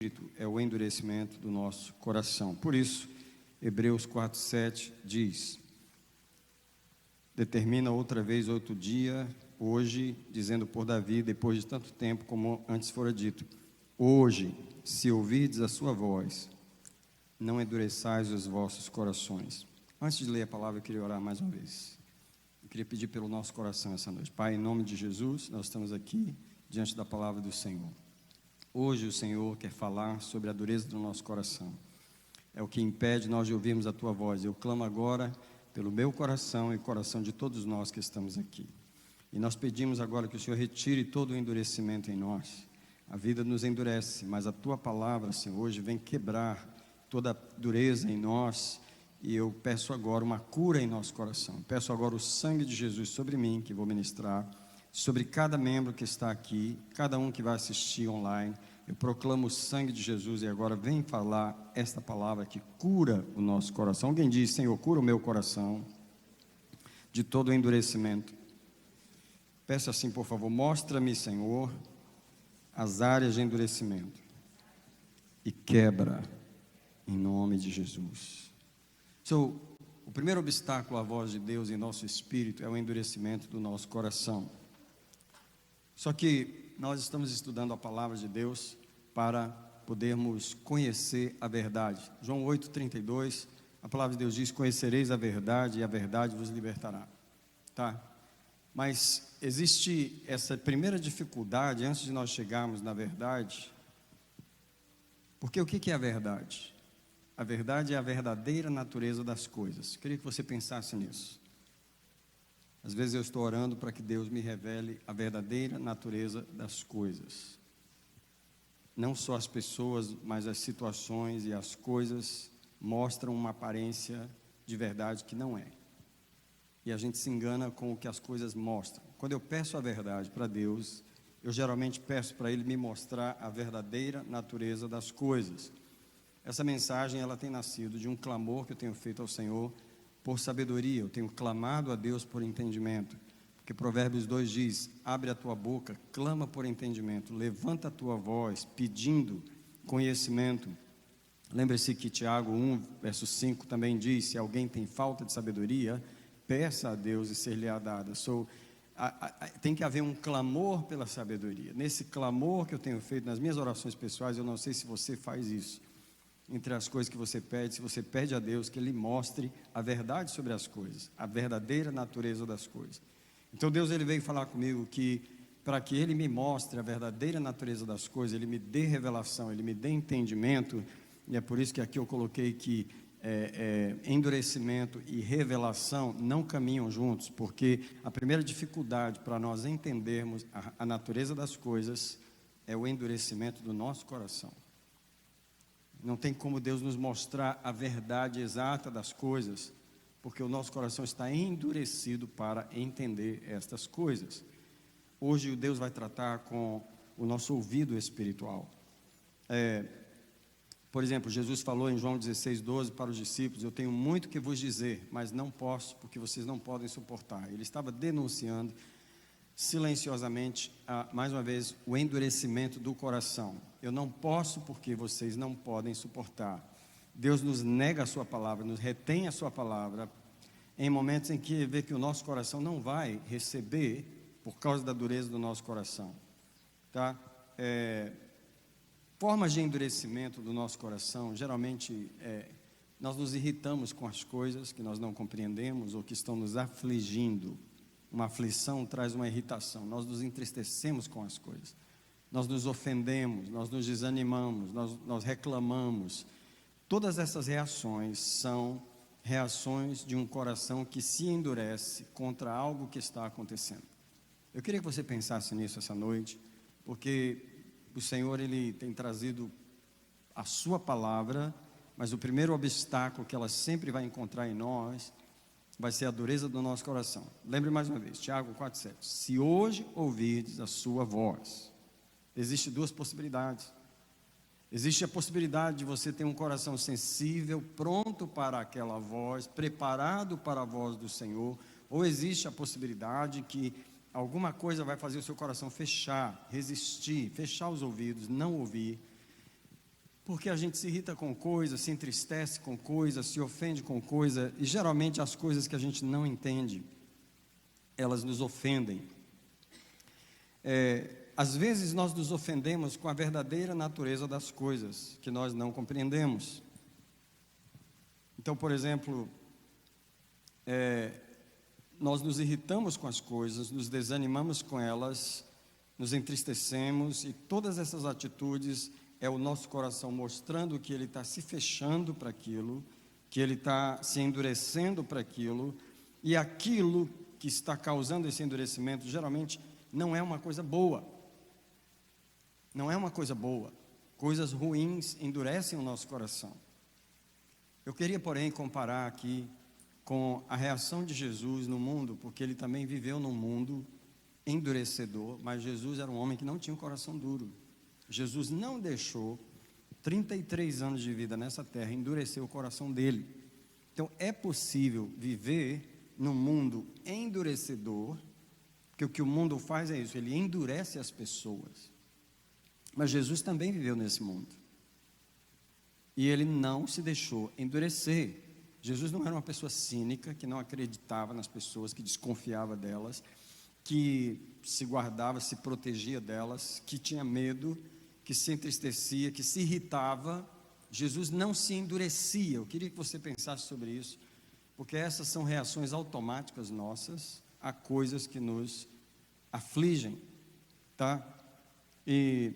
Espírito é o endurecimento do nosso coração. Por isso, Hebreus 4:7 diz: determina outra vez outro dia, hoje, dizendo por Davi, depois de tanto tempo, como antes fora dito: hoje, se ouvirdes a sua voz, não endureçais os vossos corações. Antes de ler a palavra, eu queria orar mais uma vez. Eu queria pedir pelo nosso coração essa noite. Pai, em nome de Jesus, nós estamos aqui diante da palavra do Senhor. Hoje o Senhor quer falar sobre a dureza do nosso coração. É o que impede nós de ouvirmos a Tua voz. Eu clamo agora pelo meu coração e o coração de todos nós que estamos aqui. E nós pedimos agora que o Senhor retire todo o endurecimento em nós. A vida nos endurece, mas a Tua palavra, Senhor, hoje vem quebrar toda a dureza em nós. E eu peço agora uma cura em nosso coração. Peço agora o sangue de Jesus sobre mim, que vou ministrar, sobre cada membro que está aqui, cada um que vai assistir online. Eu proclamo o sangue de Jesus e agora vem falar esta palavra que cura o nosso coração. Alguém diz: Senhor, cura o meu coração de todo o endurecimento. Peço assim, por favor, mostra-me, Senhor, as áreas de endurecimento e quebra em nome de Jesus. O primeiro obstáculo à voz de Deus em nosso espírito é o endurecimento do nosso coração. Só que nós estamos estudando a palavra de Deus para podermos conhecer a verdade. João 8:32, a palavra de Deus diz: conhecereis a verdade e a verdade vos libertará. Tá? Mas existe essa primeira dificuldade antes de nós chegarmos na verdade. Porque o que é a verdade? A verdade é a verdadeira natureza das coisas. Eu queria que você pensasse nisso. Às vezes eu estou orando para que Deus me revele a verdadeira natureza das coisas. Não só as pessoas, mas as situações e as coisas mostram uma aparência de verdade que não é. E a gente se engana com o que as coisas mostram. Quando eu peço a verdade para Deus, eu geralmente peço para Ele me mostrar a verdadeira natureza das coisas. Essa mensagem, ela tem nascido de um clamor que eu tenho feito ao Senhor por sabedoria. Eu tenho clamado a Deus por entendimento, porque Provérbios 2 diz: abre a tua boca, clama por entendimento, levanta a tua voz, pedindo conhecimento. Lembre-se que Tiago 1, verso 5 também diz: se alguém tem falta de sabedoria, peça a Deus e ser-lhe-á dada. Tem que haver um clamor pela sabedoria. Nesse clamor que eu tenho feito nas minhas orações pessoais, eu não sei se você faz isso. Entre as coisas que você pede, se você pede a Deus que Ele mostre a verdade sobre as coisas, a verdadeira natureza das coisas. Então Deus, Ele veio falar comigo que para que Ele me mostre a verdadeira natureza das coisas, Ele me dê revelação, Ele me dê entendimento. E é por isso que aqui eu coloquei que endurecimento e revelação não caminham juntos, porque a primeira dificuldade para nós entendermos a natureza das coisas é o endurecimento do nosso coração. Não tem como Deus nos mostrar a verdade exata das coisas, porque o nosso coração está endurecido para entender estas coisas. Hoje Deus vai tratar com o nosso ouvido espiritual. Por exemplo, Jesus falou em João 16:12 para os discípulos: eu tenho muito que vos dizer, mas não posso, porque vocês não podem suportar. Ele estava denunciando silenciosamente, mais uma vez, o endurecimento do coração. Eu não posso porque vocês não podem suportar. Deus nos nega a sua palavra, nos retém a sua palavra, em momentos em que vê que o nosso coração não vai receber, por causa da dureza do nosso coração. Tá? Formas de endurecimento do nosso coração, geralmente, nós nos irritamos com as coisas que nós não compreendemos ou que estão nos afligindo. Uma aflição traz uma irritação. Nós nos entristecemos com as coisas. Nós nos ofendemos, nós nos desanimamos, nós reclamamos. Todas essas reações são reações de um coração que se endurece contra algo que está acontecendo. Eu queria que você pensasse nisso essa noite, porque o Senhor, Ele tem trazido a sua palavra, mas o primeiro obstáculo que ela sempre vai encontrar em nós vai ser a dureza do nosso coração. Lembre mais uma vez, Tiago 4:7. Se hoje ouvirdes a sua voz, existem duas possibilidades. Existe a possibilidade de você ter um coração sensível, pronto para aquela voz, preparado para a voz do Senhor, ou existe a possibilidade que alguma coisa vai fazer o seu coração fechar, resistir, fechar os ouvidos, não ouvir. porque a gente se irrita com coisa, se entristece com coisa, se ofende com coisa, e geralmente as coisas que a gente não entende, elas nos ofendem. Às vezes nós nos ofendemos com a verdadeira natureza das coisas, que nós não compreendemos. Então, por exemplo, nós nos irritamos com as coisas, nos desanimamos com elas, nos entristecemos, e todas essas atitudes é o nosso coração mostrando que ele está se fechando para aquilo, que ele está se endurecendo para aquilo, e aquilo que está causando esse endurecimento geralmente não é uma coisa boa. Não é uma coisa boa. Coisas ruins endurecem o nosso coração. Eu queria, porém, comparar aqui com a reação de Jesus no mundo, porque ele também viveu num mundo endurecedor, mas Jesus era um homem que não tinha um coração duro. Jesus não deixou 33 anos de vida nessa terra endurecer o coração dele. Então é possível viver num mundo endurecedor, porque o que o mundo faz é isso, ele endurece as pessoas. Mas Jesus também viveu nesse mundo. E ele não se deixou endurecer. Jesus não era uma pessoa cínica, que não acreditava nas pessoas, que desconfiava delas, que se guardava, se protegia delas, que tinha medo, que se entristecia, que se irritava. Jesus não se endurecia. Eu queria que você pensasse sobre isso, porque essas são reações automáticas nossas a coisas que nos afligem, tá? E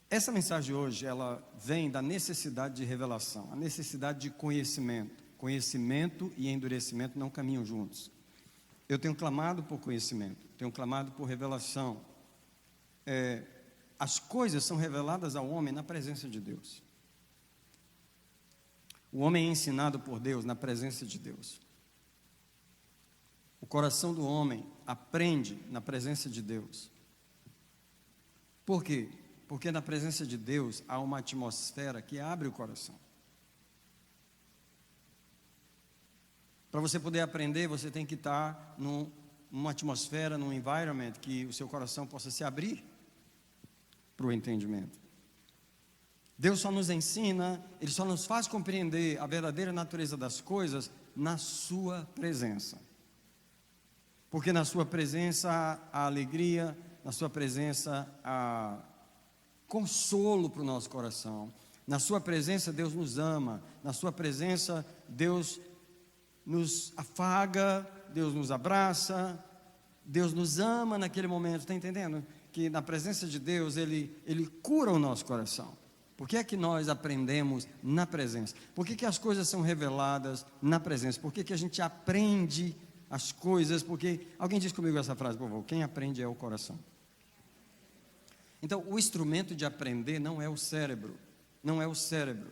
essa mensagem hoje, ela vem da necessidade de revelação, a necessidade de conhecimento. Conhecimento e endurecimento não caminham juntos. Eu tenho clamado por conhecimento, tenho clamado por revelação. As coisas são reveladas ao homem na presença de Deus. O homem é ensinado por Deus na presença de Deus. O coração do homem aprende na presença de Deus. Por quê? Porque na presença de Deus há uma atmosfera que abre o coração. Para você poder aprender, você tem que estar numa atmosfera, num environment que o seu coração possa se abrir para o entendimento. Deus só nos ensina, Ele só nos faz compreender a verdadeira natureza das coisas na sua presença. Porque na sua presença há alegria, na sua presença há consolo para o nosso coração. Na sua presença Deus nos ama, na sua presença Deus nos afaga, Deus nos abraça, Deus nos ama naquele momento, está entendendo? Que na presença de Deus Ele cura o nosso coração. Por que é que nós aprendemos na presença? Por que as coisas são reveladas na presença? Por que a gente aprende as coisas? Porque, alguém diz comigo essa frase, por favor, quem aprende é o coração. Então, o instrumento de aprender não é o cérebro, não é o cérebro.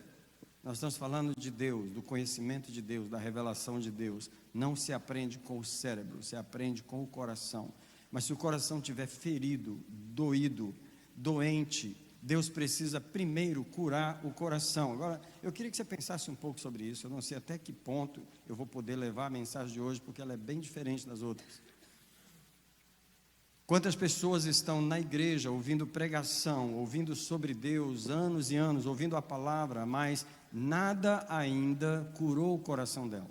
Nós estamos falando de Deus, do conhecimento de Deus, da revelação de Deus. Não se aprende com o cérebro, se aprende com o coração. Mas se o coração estiver ferido, doído, doente, Deus precisa primeiro curar o coração. Agora, eu queria que você pensasse um pouco sobre isso. Eu não sei até que ponto eu vou poder levar a mensagem de hoje, porque ela é bem diferente das outras. Quantas pessoas estão na igreja ouvindo pregação, ouvindo sobre Deus, anos e anos, ouvindo a palavra, mas nada ainda curou o coração dela.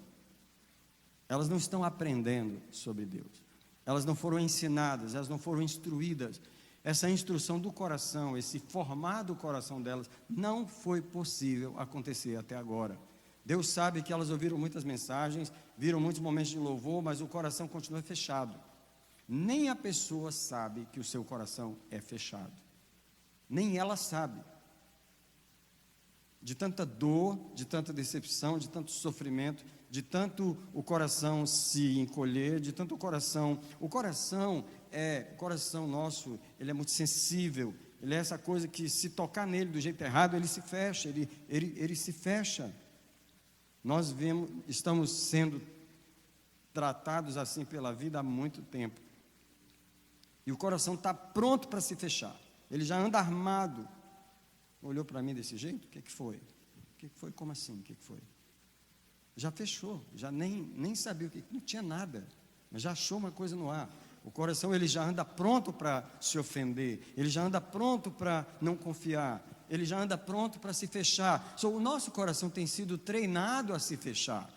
Elas não estão aprendendo sobre Deus. Elas não foram ensinadas, elas não foram instruídas. Essa instrução do coração, esse formar do coração delas, não foi possível acontecer até agora. Deus sabe que elas ouviram muitas mensagens, viram muitos momentos de louvor, mas o coração continua fechado. Nem a pessoa sabe que o seu coração é fechado. Nem ela sabe. De tanta dor, de tanta decepção, de tanto sofrimento, de tanto o coração se encolher, de tanto o coração nosso, ele é muito sensível. Ele é essa coisa que, se tocar nele do jeito errado, ele se fecha, ele se fecha. Nós estamos sendo tratados assim pela vida há muito tempo. E o coração está pronto para se fechar. Ele já anda armado. Olhou para mim desse jeito? O que foi? O que foi? Como assim? O que foi? Já fechou, já nem sabia o que, não tinha nada, mas já achou uma coisa no ar. O coração, ele já anda pronto para se ofender, ele já anda pronto para não confiar, ele já anda pronto para se fechar. O nosso coração tem sido treinado a se fechar.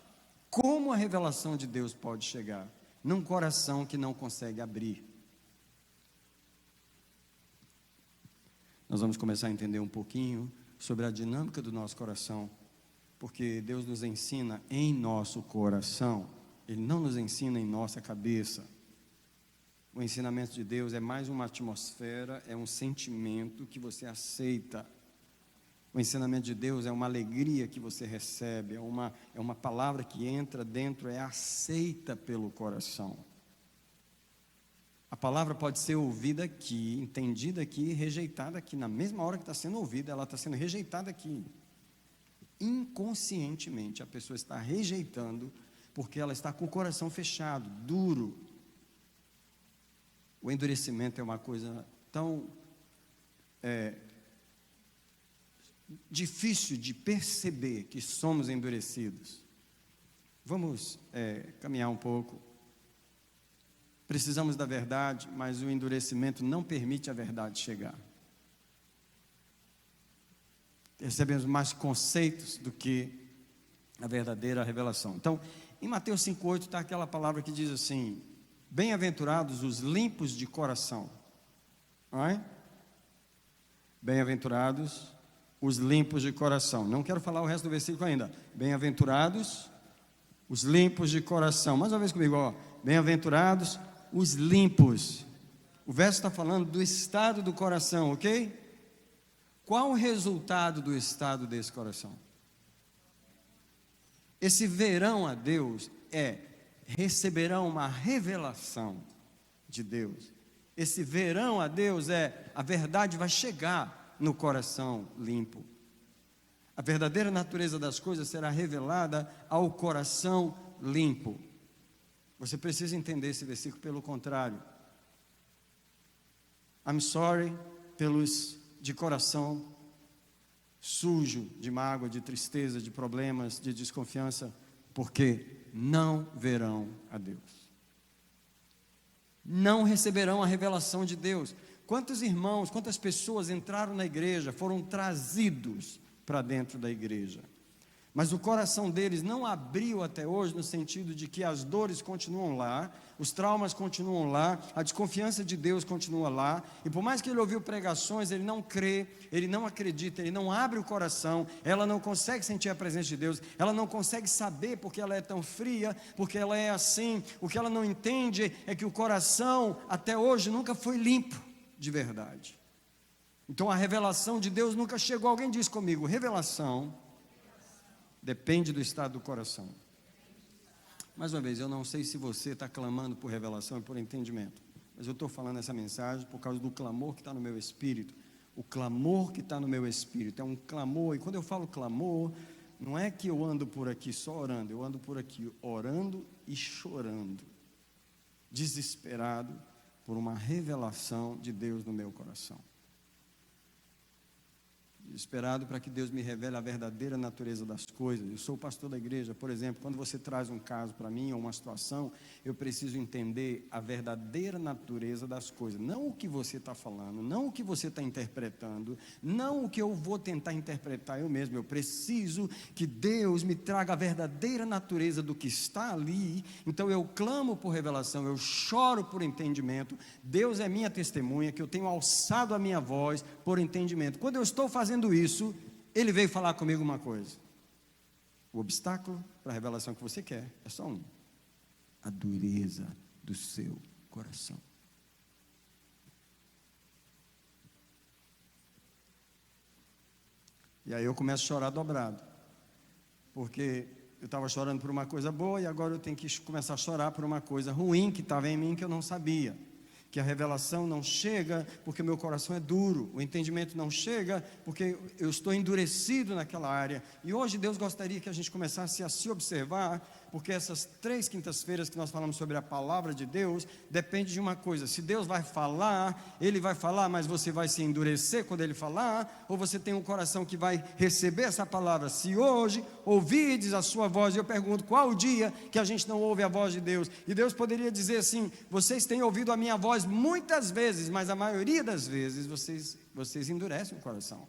Como a revelação de Deus pode chegar num coração que não consegue abrir? Nós vamos começar a entender um pouquinho sobre a dinâmica do nosso coração, porque Deus nos ensina em nosso coração, Ele não nos ensina em nossa cabeça. O ensinamento de Deus é mais uma atmosfera, é um sentimento que você aceita. O ensinamento de Deus é uma alegria que você recebe, é uma palavra que entra dentro, é aceita pelo coração. A palavra pode ser ouvida aqui, entendida aqui, rejeitada aqui. Na mesma hora que está sendo ouvida, ela está sendo rejeitada aqui. Inconscientemente, a pessoa está rejeitando, porque ela está com o coração fechado, duro. O endurecimento é uma coisa tão difícil de perceber que somos endurecidos. Vamos caminhar um pouco. Precisamos da verdade, mas o endurecimento não permite a verdade chegar. Recebemos mais conceitos do que a verdadeira revelação. Então, em Mateus 5,8 está aquela palavra que diz assim: bem-aventurados os limpos de coração. Não é? Bem-aventurados os limpos de coração. Não quero falar o resto do versículo ainda. Bem-aventurados os limpos de coração. Mais uma vez comigo, ó. Bem-aventurados os limpos. O verso está falando do estado do coração, ok? Qual o resultado do estado desse coração? Esse verão a Deus receberão uma revelação de Deus. Esse verão a Deus a verdade vai chegar no coração limpo. A verdadeira natureza das coisas será revelada ao coração limpo. Você precisa entender esse versículo pelo contrário. I'm sorry pelos de coração sujo, de mágoa, de tristeza, de problemas, de desconfiança, porque não verão a Deus. Não receberão a revelação de Deus. Quantos irmãos, quantas pessoas entraram na igreja, foram trazidos para dentro da igreja, mas o coração deles não abriu até hoje, no sentido de que as dores continuam lá, os traumas continuam lá, a desconfiança de Deus continua lá, e por mais que ele ouviu pregações, ele não crê, ele não acredita, ele não abre o coração, ela não consegue sentir a presença de Deus, ela não consegue saber porque ela é tão fria, porque ela é assim. O que ela não entende é que o coração até hoje nunca foi limpo de verdade. Então a revelação de Deus nunca chegou. Alguém diz comigo: revelação depende do estado do coração. Mais uma vez, eu não sei se você está clamando por revelação e por entendimento, mas eu estou falando essa mensagem por causa do clamor que está no meu espírito. O clamor que está no meu espírito é um clamor, e quando eu falo clamor, não é que eu ando por aqui só orando, eu ando por aqui orando e chorando, desesperado por uma revelação de Deus no meu coração. Desesperado para que Deus me revele a verdadeira natureza das coisas. Eu sou pastor da igreja, por exemplo, quando você traz um caso para mim, ou uma situação, eu preciso entender a verdadeira natureza das coisas, não o que você está falando, não o que você está interpretando, não o que eu vou tentar interpretar eu mesmo. Eu preciso que Deus me traga a verdadeira natureza do que está ali. Então eu clamo por revelação, eu choro por entendimento. Deus é minha testemunha, que eu tenho alçado a minha voz por entendimento. Quando eu estou fazendo isso, Ele veio falar comigo uma coisa: o obstáculo para a revelação que você quer é só um: a dureza do seu coração. E aí eu começo a chorar dobrado, porque eu estava chorando por uma coisa boa, e agora eu tenho que começar a chorar por uma coisa ruim que estava em mim, que eu não sabia. Que a revelação não chega porque o meu coração é duro, o entendimento não chega porque eu estou endurecido naquela área. E hoje Deus gostaria que a gente começasse a se observar, porque essas 3 quintas-feiras que nós falamos sobre a palavra de Deus, depende de uma coisa: se Deus vai falar, Ele vai falar, mas você vai se endurecer quando Ele falar, ou você tem um coração que vai receber essa palavra. Se hoje ouvides a sua voz, eu pergunto, qual o dia que a gente não ouve a voz de Deus? E Deus poderia dizer assim: vocês têm ouvido a minha voz muitas vezes, mas a maioria das vezes vocês endurecem o coração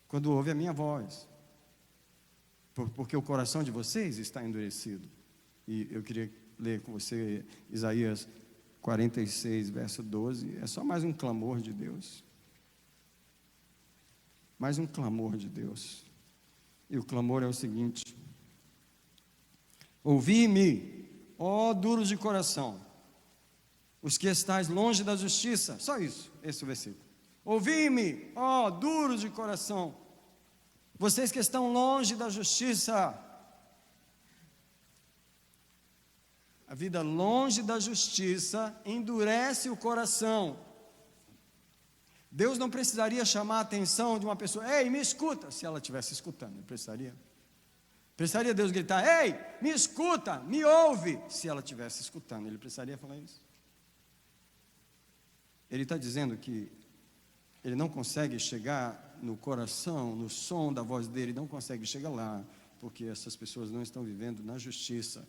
quando ouve a minha voz, porque o coração de vocês está endurecido. E eu queria ler com você Isaías 46, verso 12. É só mais um clamor de Deus, mais um clamor de Deus. E o clamor é o seguinte: ouvi-me, ó duros de coração, os que estáis longe da justiça. Só isso, esse é o versículo. Ouvi-me, ó duros de coração, vocês que estão longe da justiça. A vida longe da justiça endurece o coração. Deus não precisaria chamar a atenção de uma pessoa: ei, me escuta, se ela estivesse escutando. Ele precisaria Deus gritar: ei, me escuta, me ouve, se ela estivesse escutando. Ele precisaria falar isso? Ele está dizendo que ele não consegue chegar no coração, no som da voz dele, não consegue chegar lá, porque essas pessoas não estão vivendo na justiça.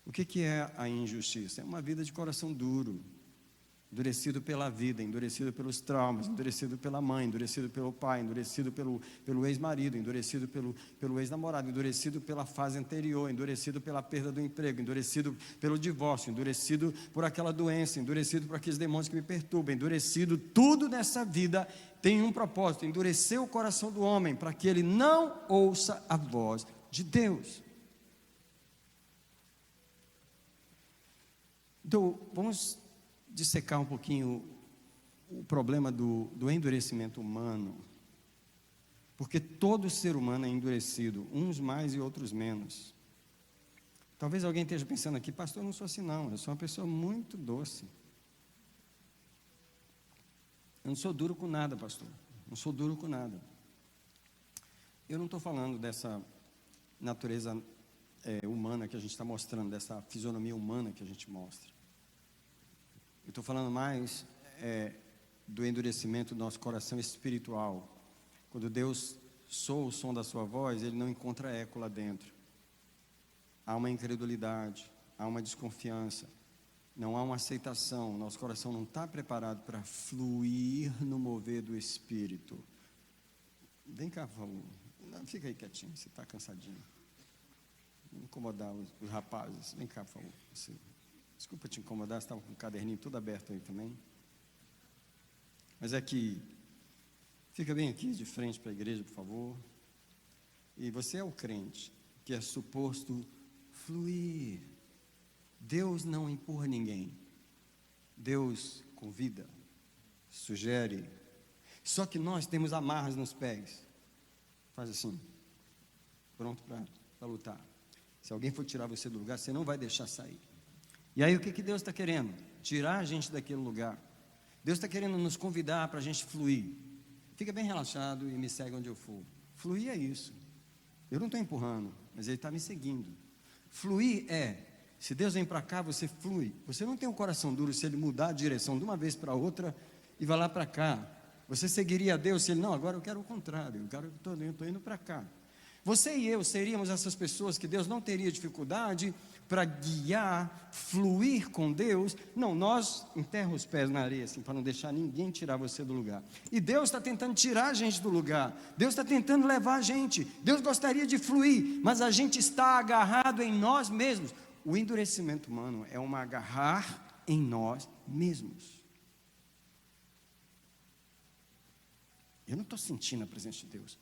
O que é a injustiça? É uma vida de coração duro, endurecido pela vida, endurecido pelos traumas, endurecido pela mãe, endurecido pelo pai, endurecido pelo ex-marido, endurecido pelo ex-namorado, endurecido pela fase anterior, endurecido pela perda do emprego, endurecido pelo divórcio, endurecido por aquela doença, endurecido por aqueles demônios que me perturbam, endurecido. Tudo nessa vida tem um propósito: endurecer o coração do homem, para que ele não ouça a voz de Deus. Então, vamos dissecar um pouquinho o problema do endurecimento humano, porque todo ser humano é endurecido, uns mais e outros menos. Talvez alguém esteja pensando aqui: pastor, eu não sou assim não, eu sou uma pessoa muito doce. Eu não sou duro com nada, pastor, não sou duro com nada. Eu não estou falando dessa natureza humana que a gente está mostrando, dessa fisionomia humana que a gente mostra. Eu estou falando mais do endurecimento do nosso coração espiritual. Quando Deus soa o som da sua voz, Ele não encontra eco lá dentro. Há uma incredulidade, há uma desconfiança, não há uma aceitação. Nosso coração não está preparado para fluir no mover do Espírito. Vem cá, por favor. Não, fica aí quietinho, você está cansadinho. Não incomodar os rapazes. Vem cá, por favor. Desculpa te incomodar, você estava com o caderninho todo aberto aí também. Mas é que, fica bem aqui de frente para a igreja, por favor. E você é o crente que é suposto fluir. Deus não empurra ninguém. Deus convida, sugere. Só que nós temos amarras nos pés. Faz assim, pronto para lutar. Se alguém for tirar você do lugar, você não vai deixar sair. E aí o que Deus está querendo? Tirar a gente daquele lugar. Deus está querendo nos convidar para a gente fluir. Fica bem relaxado e me segue onde eu for. Fluir é isso. Eu não estou empurrando, mas Ele está me seguindo. Fluir se Deus vem para cá, você flui. Você não tem um coração duro se Ele mudar a direção de uma vez para outra e vai lá para cá. Você seguiria a Deus se Ele, não, agora eu quero o contrário, eu estou indo para cá. Você e eu seríamos essas pessoas que Deus não teria dificuldade para guiar, fluir com Deus. Não, nós enterra os pés na areia assim, para não deixar ninguém tirar você do lugar. E Deus está tentando tirar a gente do lugar. Deus está tentando levar a gente. Deus gostaria de fluir, mas a gente está agarrado em nós mesmos. O endurecimento humano é um agarrar em nós mesmos. Eu não estou sentindo a presença de Deus.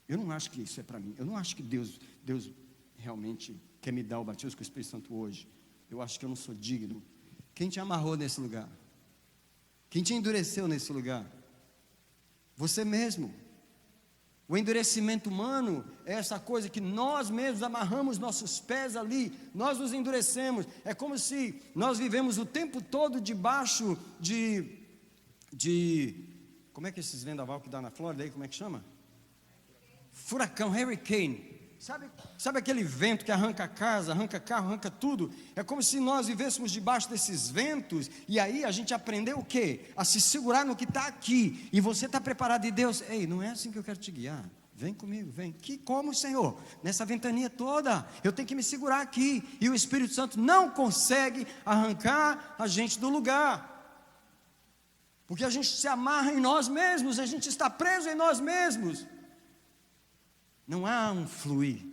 Eu não acho que isso é para mim. Eu não acho que Deus realmente quer me dar o batismo com o Espírito Santo hoje. Eu acho que eu não sou digno. Quem te amarrou nesse lugar? Quem te endureceu nesse lugar? Você mesmo. O endurecimento humano é essa coisa que nós mesmos amarramos nossos pés ali, nós nos endurecemos. É como se nós vivemos o tempo todo debaixo de como é que esses vendaval que dá na Flórida aí, como é que chama? Furacão, hurricane. Sabe aquele vento que arranca a casa, arranca carro, arranca tudo? É como se nós vivêssemos debaixo desses ventos, e aí a gente aprendeu o quê? A se segurar no que está aqui, e você está preparado, e Deus, ei, não é assim que eu quero te guiar, vem comigo, vem, como Senhor? Nessa ventania toda, eu tenho que me segurar aqui, e o Espírito Santo não consegue arrancar a gente do lugar, porque a gente se amarra em nós mesmos, a gente está preso em nós mesmos. Não há um fluir.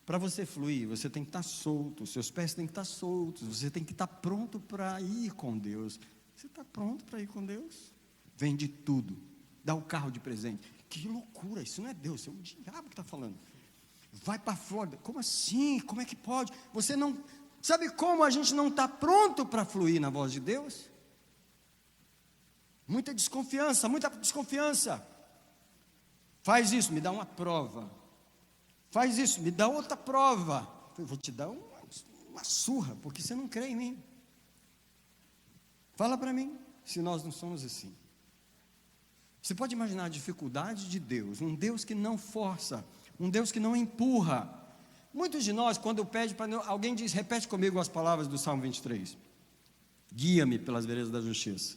Para você fluir, você tem que estar solto, os seus pés têm que estar soltos, você tem que estar pronto para ir com Deus. Você está pronto para ir com Deus? Vende tudo, dá o carro de presente. Que loucura, isso não é Deus, isso é o diabo que está falando. Vai para a Flórida, como assim? Como é que pode? Você não, sabe como a gente não está pronto para fluir na voz de Deus? Muita desconfiança. Faz isso, me dá uma prova. Faz isso, me dá outra prova. Eu vou te dar uma surra, porque você não crê em mim. Fala para mim, se nós não somos assim. Você pode imaginar a dificuldade de Deus, um Deus que não força, um Deus que não empurra. Muitos de nós, quando eu peço para alguém diz, repete comigo as palavras do Salmo 23. Guia-me pelas veredas da justiça.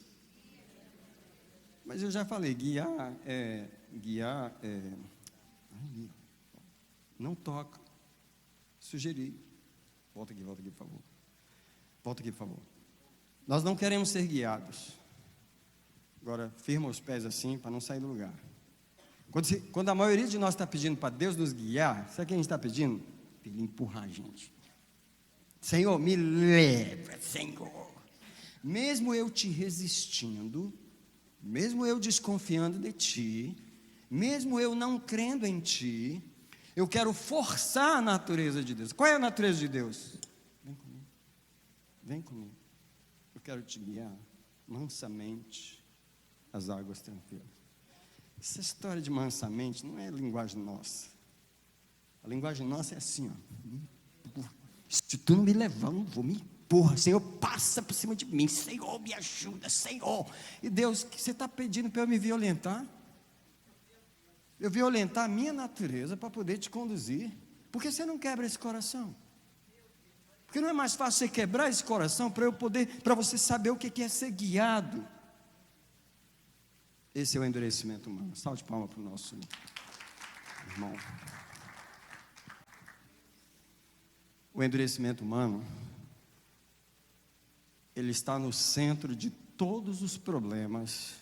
Mas eu já falei, guiar é não toca, sugerir. Volta aqui, por favor. Volta aqui, por favor. Nós não queremos ser guiados. Agora, firma os pés assim, para não sair do lugar. Quando a maioria de nós está pedindo para Deus nos guiar, sabe o que a gente está pedindo? Para Ele empurrar a gente. Senhor, me leva, Senhor. Mesmo eu te resistindo, mesmo eu desconfiando de Ti, mesmo eu não crendo em Ti, eu quero forçar a natureza de Deus. Qual é a natureza de Deus? Vem comigo. Eu quero te guiar mansamente às águas tranquilas. Essa história de mansamente não é linguagem nossa. A linguagem nossa é assim, ó. Se tu não me levar, eu não vou, me empurra. Senhor, passa por cima de mim. Senhor, me ajuda, Senhor. E Deus, que você está pedindo para eu me violentar? Eu violentar a minha natureza para poder te conduzir. Por que você não quebra esse coração? Porque não é mais fácil você quebrar esse coração para você saber o que é ser guiado. Esse é o endurecimento humano. Salve de palma para o nosso irmão. O endurecimento humano, ele está no centro de todos os problemas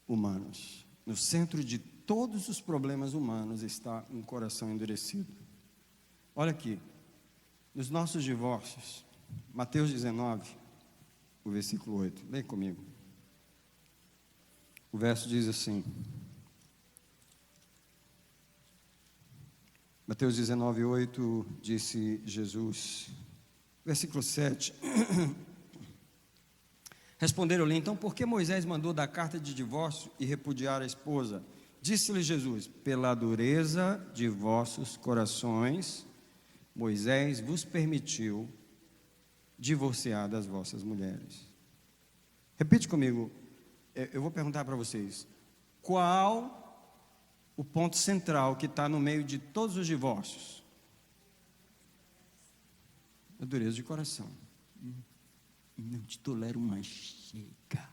humanos. No centro de todos os problemas humanos está um coração endurecido. Olha aqui, nos nossos divórcios, Mateus 19, o versículo 8, leia comigo. O verso diz assim, Mateus 19, 8, disse Jesus, versículo 7, responderam-lhe, então, por que Moisés mandou dar carta de divórcio e repudiar a esposa? Disse-lhe Jesus, pela dureza de vossos corações, Moisés vos permitiu divorciar das vossas mulheres. Repete comigo, eu vou perguntar para vocês, qual o ponto central que está no meio de todos os divórcios? A dureza de coração. Não te tolero mais, chega.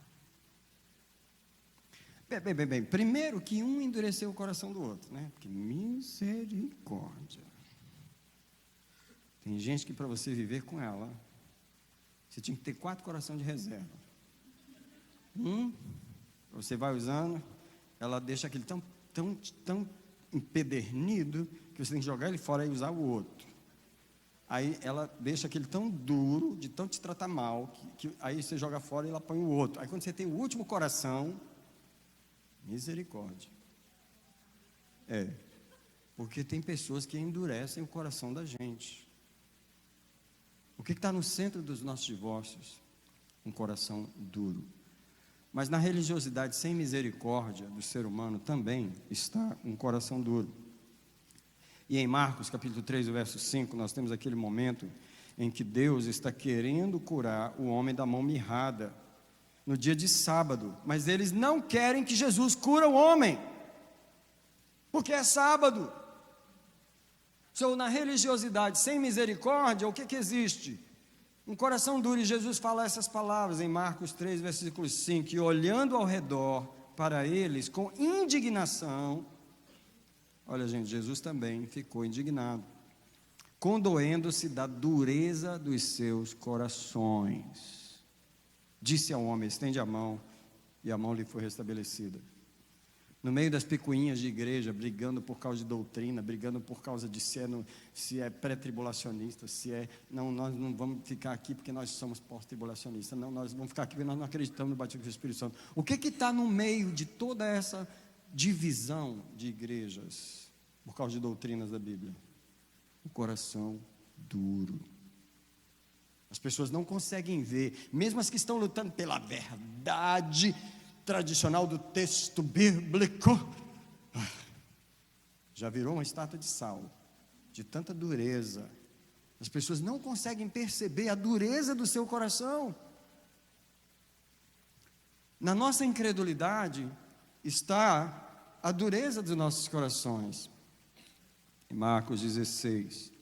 Bem, primeiro que um endureceu o coração do outro, né? Porque misericórdia. Tem gente que para você viver com ela, você tinha que ter 4 corações de reserva. Você vai usando, ela deixa aquele tão empedernido, que você tem que jogar ele fora e usar o outro. Aí ela deixa aquele tão duro, de tão te tratar mal, que aí você joga fora e ela põe o outro. Aí quando você tem o último coração, misericórdia. Porque tem pessoas que endurecem o coração da gente. O que está no centro dos nossos divórcios? Um coração duro. Mas na religiosidade sem misericórdia do ser humano também está um coração duro. E em Marcos capítulo 3, verso 5, nós temos aquele momento em que Deus está querendo curar o homem da mão mirrada no dia de sábado, mas eles não querem que Jesus cure o homem, porque é sábado. So, na religiosidade sem misericórdia, o que existe? Um coração duro, e Jesus fala essas palavras em Marcos 3, versículo 5, e olhando ao redor para eles com indignação, olha gente, Jesus também ficou indignado, condoendo-se da dureza dos seus corações. Disse ao homem, estende a mão, e a mão lhe foi restabelecida. No meio das picuinhas de igreja, brigando por causa de doutrina, brigando por causa de se é pré-tribulacionista, não, nós não vamos ficar aqui porque nós somos pós-tribulacionistas, não, nós vamos ficar aqui porque nós não acreditamos no batismo do Espírito Santo. O que está no meio de toda essa divisão de igrejas, por causa de doutrinas da Bíblia? O coração duro. As pessoas não conseguem ver, mesmo as que estão lutando pela verdade tradicional do texto bíblico, já virou uma estátua de sal, de tanta dureza. As pessoas não conseguem perceber a dureza do seu coração. Na nossa incredulidade está a dureza dos nossos corações. Em Marcos 16,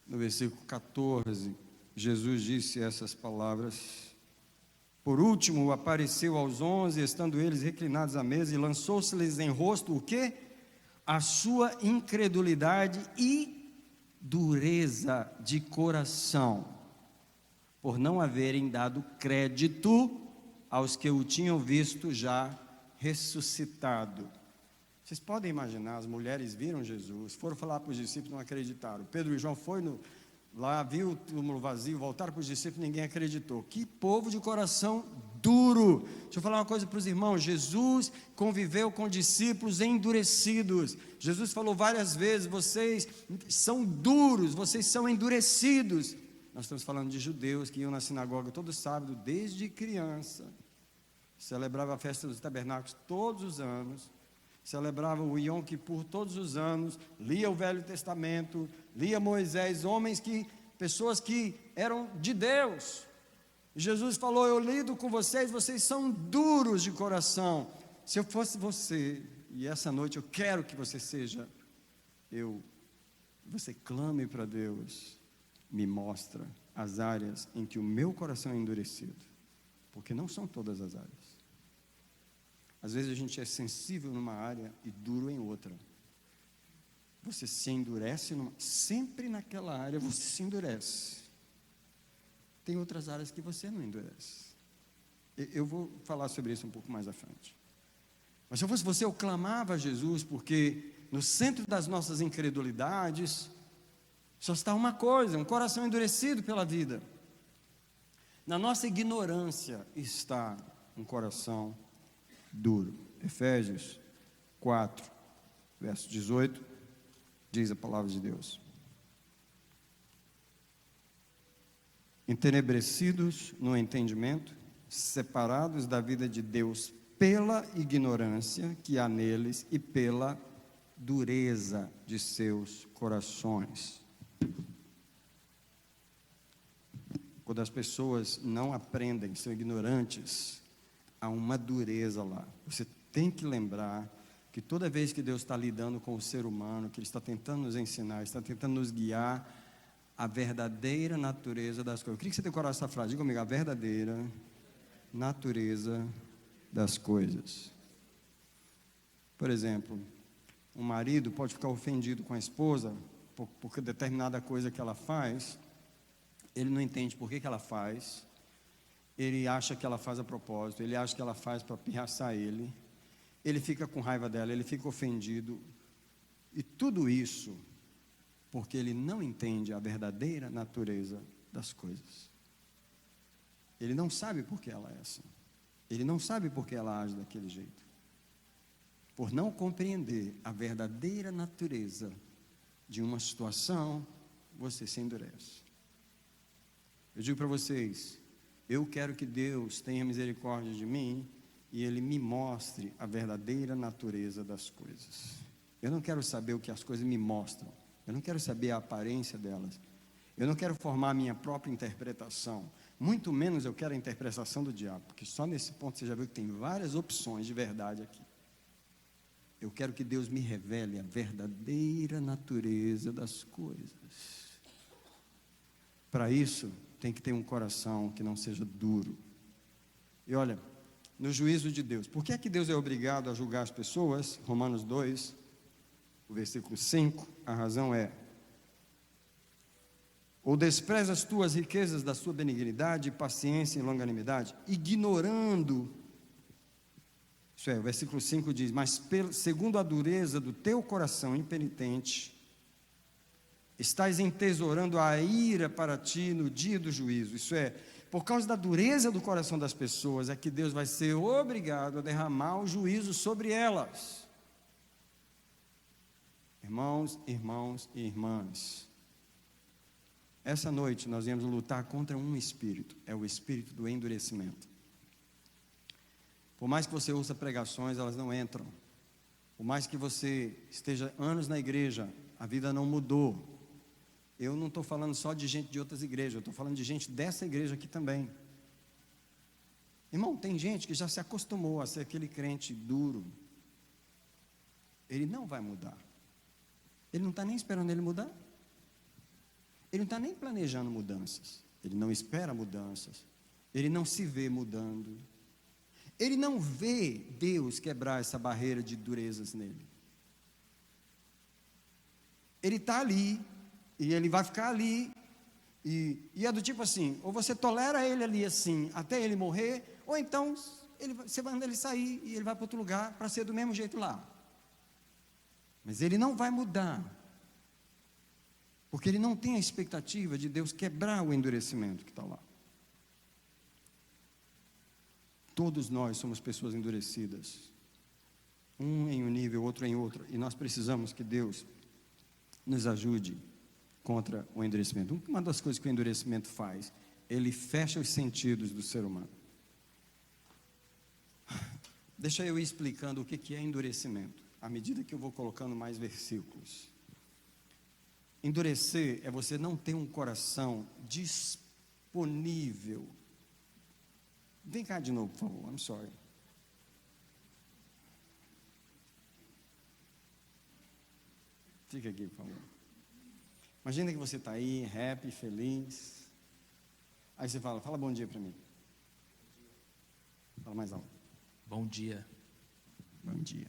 no versículo 14, Jesus disse essas palavras. Por último, apareceu aos 11, estando eles reclinados à mesa, e lançou-se-lhes em rosto o quê? A sua incredulidade e dureza de coração, por não haverem dado crédito aos que o tinham visto já ressuscitado. Vocês podem imaginar, as mulheres viram Jesus, foram falar para os discípulos, não acreditaram. Pedro e João foram lá, viu o túmulo vazio, voltaram para os discípulos, ninguém acreditou. Que povo de coração duro. Deixa eu falar uma coisa para os irmãos. Jesus conviveu com discípulos endurecidos. Jesus falou várias vezes, vocês são duros, vocês são endurecidos. Nós estamos falando de judeus que iam na sinagoga todo sábado, desde criança, celebrava a festa dos tabernáculos todos os anos, celebrava o Yom Kippur todos os anos, lia o Velho Testamento, lia Moisés, pessoas que eram de Deus. Jesus falou, eu lido com vocês, vocês são duros de coração. Se eu fosse você, e essa noite eu quero que você seja, você clame para Deus, me mostra as áreas em que o meu coração é endurecido, porque não são todas as áreas. Às vezes a gente é sensível numa área e duro em outra. Você se endurece, sempre naquela área você se endurece. Tem outras áreas que você não endurece. Eu vou falar sobre isso um pouco mais à frente. Mas se eu fosse você, eu clamava a Jesus, porque no centro das nossas incredulidades só está uma coisa, um coração endurecido pela vida. Na nossa ignorância está um coração duro. Efésios 4, verso 18, diz a palavra de Deus: entenebrecidos no entendimento, separados da vida de Deus pela ignorância que há neles e pela dureza de seus corações. Quando as pessoas não aprendem, são ignorantes, há uma dureza lá. Você tem que lembrar que toda vez que Deus está lidando com o ser humano, que Ele está tentando nos ensinar, está tentando nos guiar, a verdadeira natureza das coisas. Eu queria que você decorasse essa frase, diga comigo, a verdadeira natureza das coisas. Por exemplo, um marido pode ficar ofendido com a esposa por determinada coisa que ela faz, ele não entende por que ela faz, ele acha que ela faz a propósito, ele acha que ela faz para pirraçar ele fica com raiva dela, ele fica ofendido, e tudo isso porque ele não entende a verdadeira natureza das coisas. Ele não sabe por que ela é assim, ele não sabe por que ela age daquele jeito. Por não compreender a verdadeira natureza de uma situação, você se endurece. Eu digo para vocês, eu quero que Deus tenha misericórdia de mim e Ele me mostre a verdadeira natureza das coisas. Eu não quero saber o que as coisas me mostram, eu não quero saber a aparência delas, eu não quero formar a minha própria interpretação, muito menos eu quero a interpretação do diabo, porque só nesse ponto você já viu que tem várias opções de verdade aqui. Eu quero que Deus me revele a verdadeira natureza das coisas. Para isso, tem que ter um coração que não seja duro. E olha, no juízo de Deus, por que é que Deus é obrigado a julgar as pessoas? Romanos 2, o versículo 5, a razão é: ou despreza as tuas riquezas da sua benignidade, paciência e longanimidade, ignorando, isso é, o versículo 5 diz, mas segundo a dureza do teu coração impenitente, estás entesourando a ira para ti no dia do juízo. Isso é, por causa da dureza do coração das pessoas, é que Deus vai ser obrigado a derramar o juízo sobre elas. Irmãos, irmãos e irmãs, essa noite nós viemos lutar contra um espírito, é o espírito do endurecimento. Por mais que você ouça pregações, elas não entram. Por mais que você esteja anos na igreja, a vida não mudou. Eu não estou falando só de gente de outras igrejas, eu estou falando de gente dessa igreja aqui também. Irmão, tem gente que já se acostumou a ser aquele crente duro. Ele não vai mudar. Ele não está nem esperando ele mudar. Ele não está nem planejando mudanças. Ele não espera mudanças. Ele não se vê mudando. Ele não vê Deus quebrar essa barreira de durezas nele. Ele está ali, e ele vai ficar ali, e é do tipo assim, ou você tolera ele ali assim, até ele morrer, ou então você manda ele sair, e ele vai para outro lugar, para ser do mesmo jeito lá. Mas ele não vai mudar, porque ele não tem a expectativa de Deus quebrar o endurecimento que está lá. Todos nós somos pessoas endurecidas, um em um nível, outro em outro, e nós precisamos que Deus nos ajude contra o endurecimento. Uma das coisas que o endurecimento faz, ele fecha os sentidos do ser humano. Deixa eu ir explicando o que é endurecimento, à medida que eu vou colocando mais versículos. Endurecer é você não ter um coração disponível. Vem cá de novo, por favor, I'm sorry. Fica aqui, por favor. Imagina que você está aí, happy, feliz. Aí você fala bom dia para mim. Fala mais alto. Bom dia. Bom dia.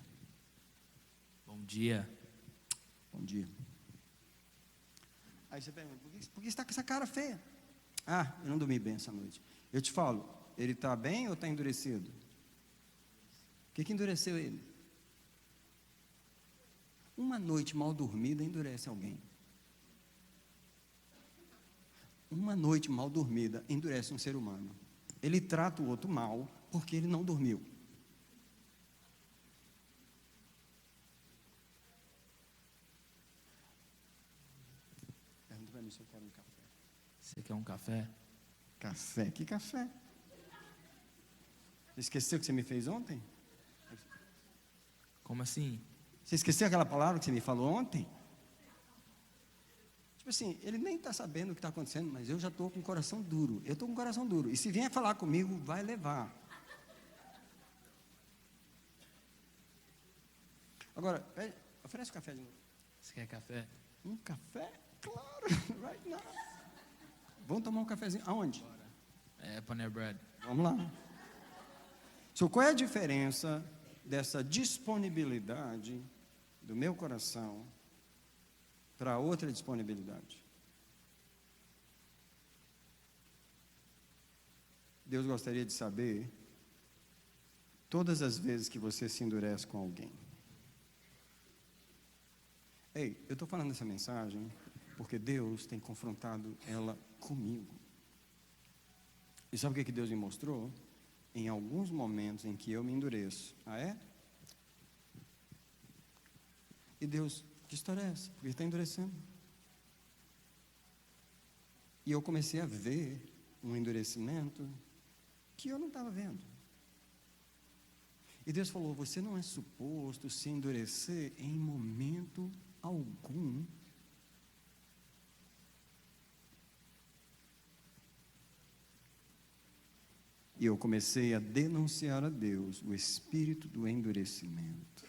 Bom dia. Bom dia. Aí você pergunta, por que você está com essa cara feia? Ah, eu não dormi bem essa noite. Eu te falo, ele está bem ou está endurecido? O que endureceu ele? Uma noite mal dormida endurece alguém. Uma noite mal dormida endurece um ser humano. Ele trata o outro mal porque ele não dormiu. Pergunta para mim se eu quero um café. Você quer um café? Café? Que café? Você esqueceu o que você me fez ontem? Como assim? Você esqueceu aquela palavra que você me falou ontem? Tipo assim, ele nem está sabendo o que está acontecendo, mas eu já estou com o coração duro. Eu estou com o coração duro. E se vier falar comigo, vai levar. Agora, oferece um café de novo. Você quer café? Um café? Claro, right now. Vamos tomar um cafezinho. Aonde? É, Panera Bread. Vamos lá. So, qual é a diferença dessa disponibilidade do meu coração para outra disponibilidade? Deus gostaria de saber todas as vezes que você se endurece com alguém. Ei, eu estou falando essa mensagem porque Deus tem confrontado ela comigo. E sabe o que Deus me mostrou? Em alguns momentos em que eu me endureço. Ah, é? E Deus, que história é essa? Porque está endurecendo. E eu comecei a ver um endurecimento que eu não estava vendo. E Deus falou, você não é suposto se endurecer em momento algum. E eu comecei a denunciar a Deus o espírito do endurecimento.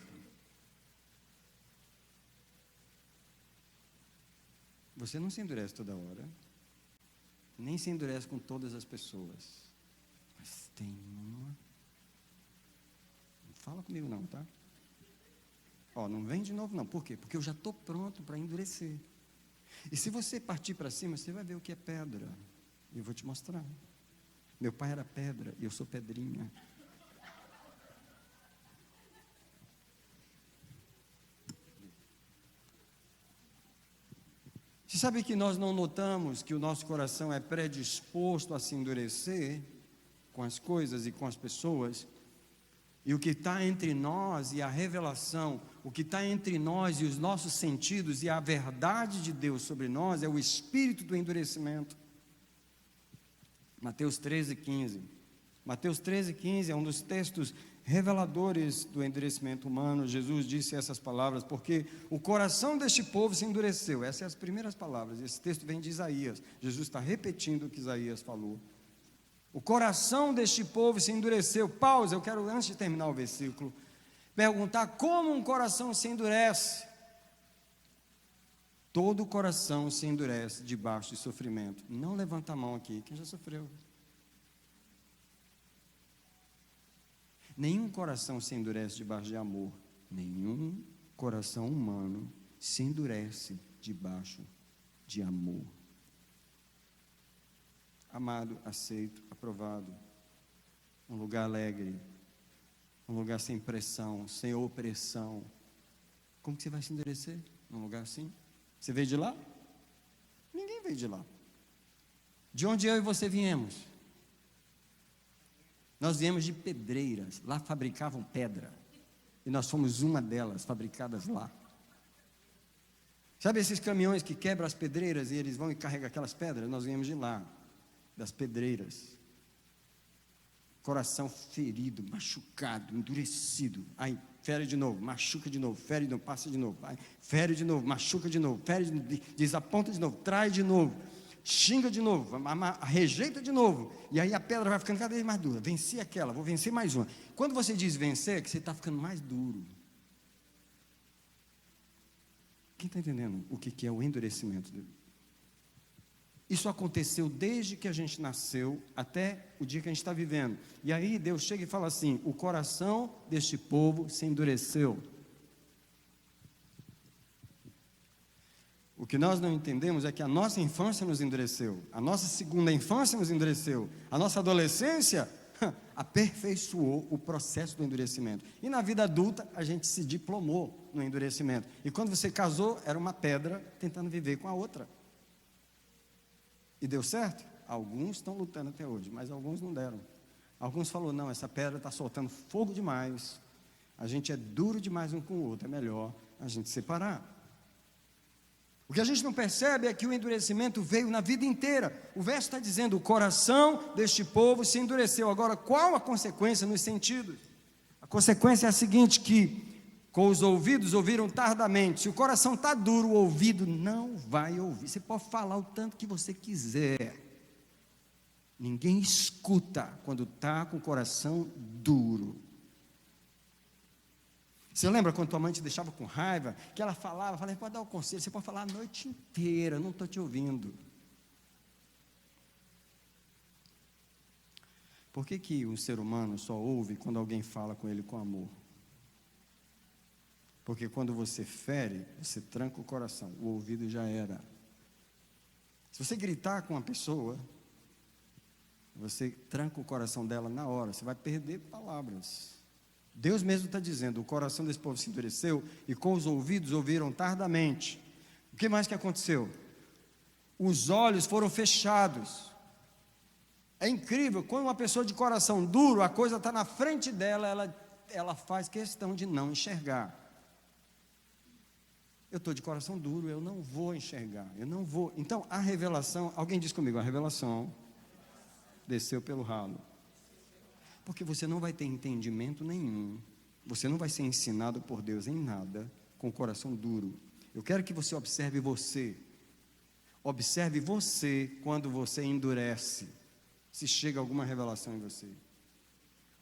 Você não se endurece toda hora, nem se endurece com todas as pessoas, mas tem uma. Não fala comigo não, tá? Ó, não vem de novo não. Por quê? Porque eu já estou pronto para endurecer. E se você partir para cima, você vai ver o que é pedra. E eu vou te mostrar. Meu pai era pedra e eu sou pedrinha. Você sabe que nós não notamos que o nosso coração é predisposto a se endurecer com as coisas e com as pessoas? E o que está entre nós e a revelação, o que está entre nós e os nossos sentidos e a verdade de Deus sobre nós é o espírito do endurecimento. Mateus 13:15. Mateus 13:15 é um dos textos reveladores do endurecimento humano. Jesus disse essas palavras, porque o coração deste povo se endureceu. Essas são as primeiras palavras. Esse texto vem de Isaías. Jesus está repetindo o que Isaías falou. O coração deste povo se endureceu. Pausa, eu quero, antes de terminar o versículo, perguntar como um coração se endurece. Todo coração se endurece debaixo de sofrimento. Não levanta a mão aqui, quem já sofreu? Nenhum coração se endurece debaixo de amor. Nenhum coração humano se endurece debaixo de amor. Amado, aceito, aprovado, um lugar alegre, um lugar sem pressão, sem opressão. Como que você vai se endurecer num lugar assim? Você veio de lá? Ninguém veio de lá. De onde eu e você viemos? Nós viemos de pedreiras, lá fabricavam pedra, e nós fomos uma delas, fabricadas lá. Sabe esses caminhões que quebram as pedreiras e eles vão e carregam aquelas pedras? Nós viemos de lá, das pedreiras. Coração ferido, machucado, endurecido. Aí fere de novo, machuca de novo, fere de novo, passa de novo. Aí, fere de novo, machuca de novo, fere de novo, desaponta de novo, trai de novo, xinga de novo, rejeita de novo. E aí a pedra vai ficando cada vez mais dura. Venci aquela, vou vencer mais uma. Quando você diz vencer, é que você está ficando mais duro. Quem está entendendo o que é o endurecimento dele? Isso aconteceu desde que a gente nasceu até o dia que a gente está vivendo. E aí Deus chega e fala assim: o coração deste povo se endureceu. O que nós não entendemos é que a nossa infância nos endureceu, a nossa segunda infância nos endureceu, a nossa adolescência aperfeiçoou o processo do endurecimento. E na vida adulta a gente se diplomou no endurecimento. E quando você casou, era uma pedra tentando viver com a outra. E deu certo? Alguns estão lutando até hoje, mas alguns não deram. Alguns falaram: não, essa pedra está soltando fogo demais, a gente é duro demais um com o outro, é melhor a gente separar. O que a gente não percebe é que o endurecimento veio na vida inteira. O verso está dizendo: o coração deste povo se endureceu. Agora, qual a consequência nos sentidos? A consequência é a seguinte, que com os ouvidos ouviram tardamente. Se o coração está duro, o ouvido não vai ouvir. Você pode falar o tanto que você quiser, ninguém escuta quando está com o coração duro. Você lembra quando tua mãe te deixava com raiva, que ela falava, pode dar o conselho, você pode falar a noite inteira, não estou te ouvindo. Por que o ser humano só ouve quando alguém fala com ele com amor? Porque quando você fere, você tranca o coração, o ouvido já era. Se você gritar com uma pessoa, você tranca o coração dela na hora, você vai perder palavras. Deus mesmo está dizendo: o coração desse povo se endureceu e com os ouvidos ouviram tardamente. O que mais que aconteceu? Os olhos foram fechados. É incrível, quando uma pessoa de coração duro, a coisa está na frente dela, ela faz questão de não enxergar. Eu estou de coração duro, eu não vou enxergar, eu não vou. Então a revelação, alguém diz comigo, a revelação desceu pelo ralo. Porque você não vai ter entendimento nenhum, você não vai ser ensinado por Deus em nada com o coração duro. Eu quero que você observe quando você endurece, se chega alguma revelação em você.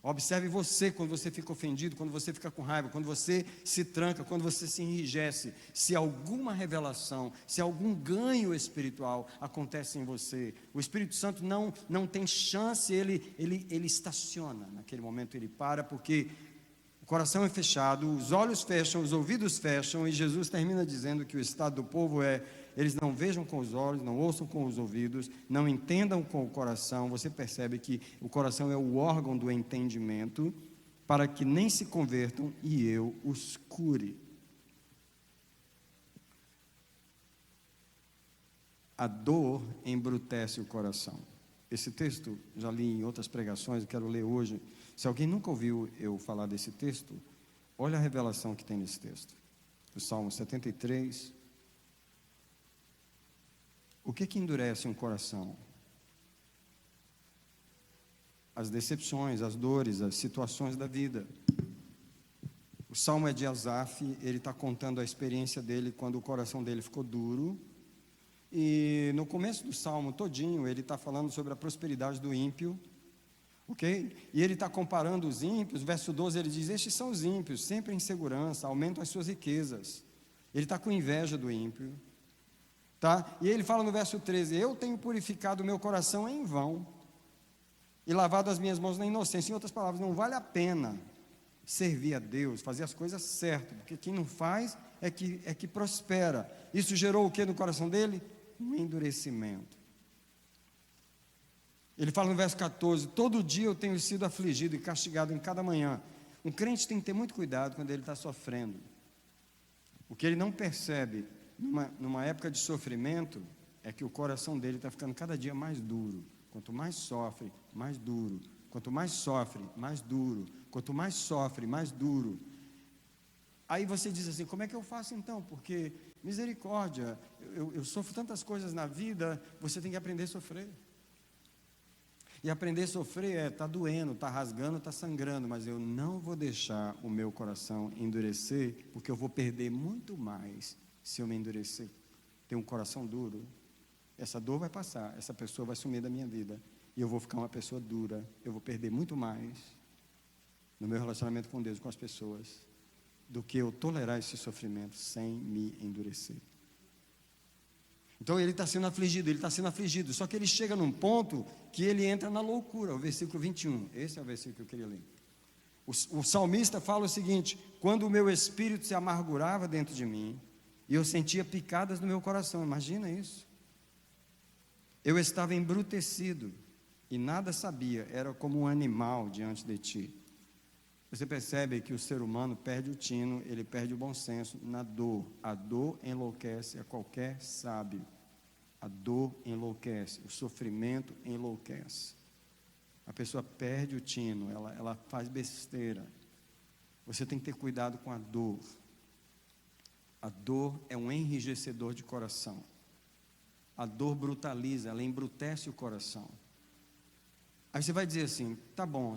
Observe você quando você fica ofendido, quando você fica com raiva, quando você se tranca, quando você se enrijece. Se alguma revelação, se algum ganho espiritual acontece em você, o Espírito Santo não tem chance, ele estaciona. Naquele momento ele para, porque o coração é fechado, os olhos fecham, os ouvidos fecham, e Jesus termina dizendo que o estado do povo é: eles não vejam com os olhos, não ouçam com os ouvidos, não entendam com o coração. Você percebe que o coração é o órgão do entendimento, para que nem se convertam e eu os cure. A dor embrutece o coração. Esse texto, já li em outras pregações, eu quero ler hoje. Se alguém nunca ouviu eu falar desse texto, olha a revelação que tem nesse texto. O Salmo 73. O que endurece um coração? As decepções, as dores, as situações da vida. O Salmo é de Asaf, ele está contando a experiência dele quando o coração dele ficou duro. E no começo do Salmo todinho, ele está falando sobre a prosperidade do ímpio. Ok? E ele está comparando os ímpios. Verso 12 ele diz: estes são os ímpios, sempre em segurança, aumentam as suas riquezas. Ele está com inveja do ímpio. Tá? E ele fala no verso 13: eu tenho purificado o meu coração em vão e lavado as minhas mãos na inocência. Em outras palavras, não vale a pena servir a Deus, fazer as coisas certas, porque quem não faz é que prospera. Isso gerou o que no coração dele? Um endurecimento. Ele fala no verso 14: todo dia eu tenho sido afligido e castigado em cada manhã. Um crente tem que ter muito cuidado quando ele está sofrendo. O que ele não percebe numa época de sofrimento é que o coração dele está ficando cada dia mais duro. Quanto mais sofre, mais duro. Quanto mais sofre, mais duro. Quanto mais sofre, mais duro. Aí você diz assim: como é que eu faço então? Porque, misericórdia, eu sofro tantas coisas na vida. Você tem que aprender a sofrer. E aprender a sofrer está doendo, está rasgando, está sangrando, mas eu não vou deixar o meu coração endurecer, porque eu vou perder muito mais se eu me endurecer. Ter um coração duro, essa dor vai passar, essa pessoa vai sumir da minha vida, e eu vou ficar uma pessoa dura. Eu vou perder muito mais no meu relacionamento com Deus, com as pessoas, do que eu tolerar esse sofrimento sem me endurecer. Então ele está sendo afligido, só que ele chega num ponto que ele entra na loucura. O versículo 21, esse é o versículo que eu queria ler. O salmista fala o seguinte: quando o meu espírito se amargurava dentro de mim, e eu sentia picadas no meu coração. Imagina isso. Eu estava embrutecido, e nada sabia, era como um animal diante de ti. Você percebe que o ser humano perde o tino, ele perde o bom senso na dor. A dor enlouquece a qualquer sábio. A dor enlouquece, o sofrimento enlouquece. A pessoa perde o tino, ela faz besteira. Você tem que ter cuidado com a dor. A dor é um enrijecedor de coração. A dor brutaliza, ela embrutece o coração. Aí você vai dizer assim: tá bom,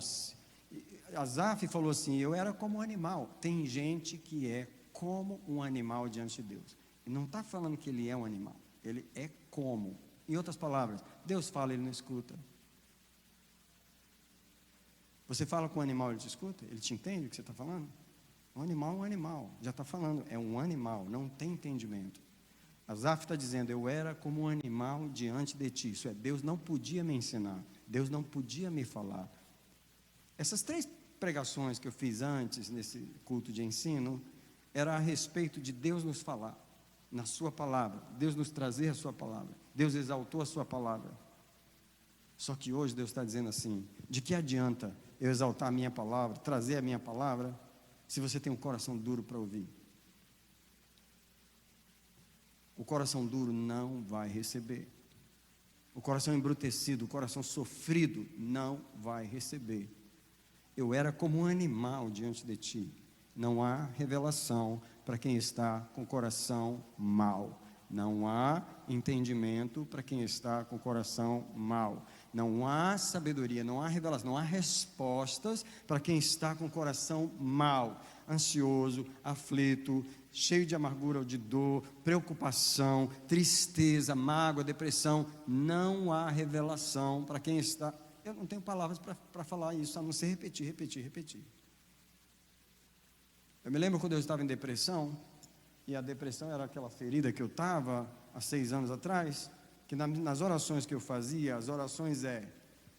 Asaf falou assim: eu era como um animal. Tem gente que é como um animal diante de Deus. E não está falando que ele é um animal, ele é como. Em outras palavras, Deus fala, ele não escuta. Você fala com um animal, ele te escuta? Ele te entende o que você está falando? Um animal é um animal, já está falando, é um animal, não tem entendimento. Asaf está dizendo: eu era como um animal diante de ti. Isso é, Deus não podia me ensinar, Deus não podia me falar. Essas 3 pregações que eu fiz antes, nesse culto de ensino, era a respeito de Deus nos falar, na sua palavra, Deus nos trazer a sua palavra, Deus exaltou a sua palavra. Só que hoje Deus está dizendo assim: de que adianta eu exaltar a minha palavra, trazer a minha palavra, se você tem um coração duro para ouvir? O coração duro não vai receber. O coração embrutecido, o coração sofrido não vai receber. Eu era como um animal diante de ti. Não há revelação para quem está com o coração mau. Não há entendimento para quem está com o coração mau. Não há sabedoria, não há revelação, não há respostas para quem está com o coração mau, ansioso, aflito, cheio de amargura ou de dor, preocupação, tristeza, mágoa, depressão. Não há revelação para quem está eu não tenho palavras para falar isso, a não ser repetir, repetir, repetir. Eu me lembro quando eu estava em depressão, e a depressão era aquela ferida que eu estava há 6 anos atrás, que nas orações que eu fazia, as orações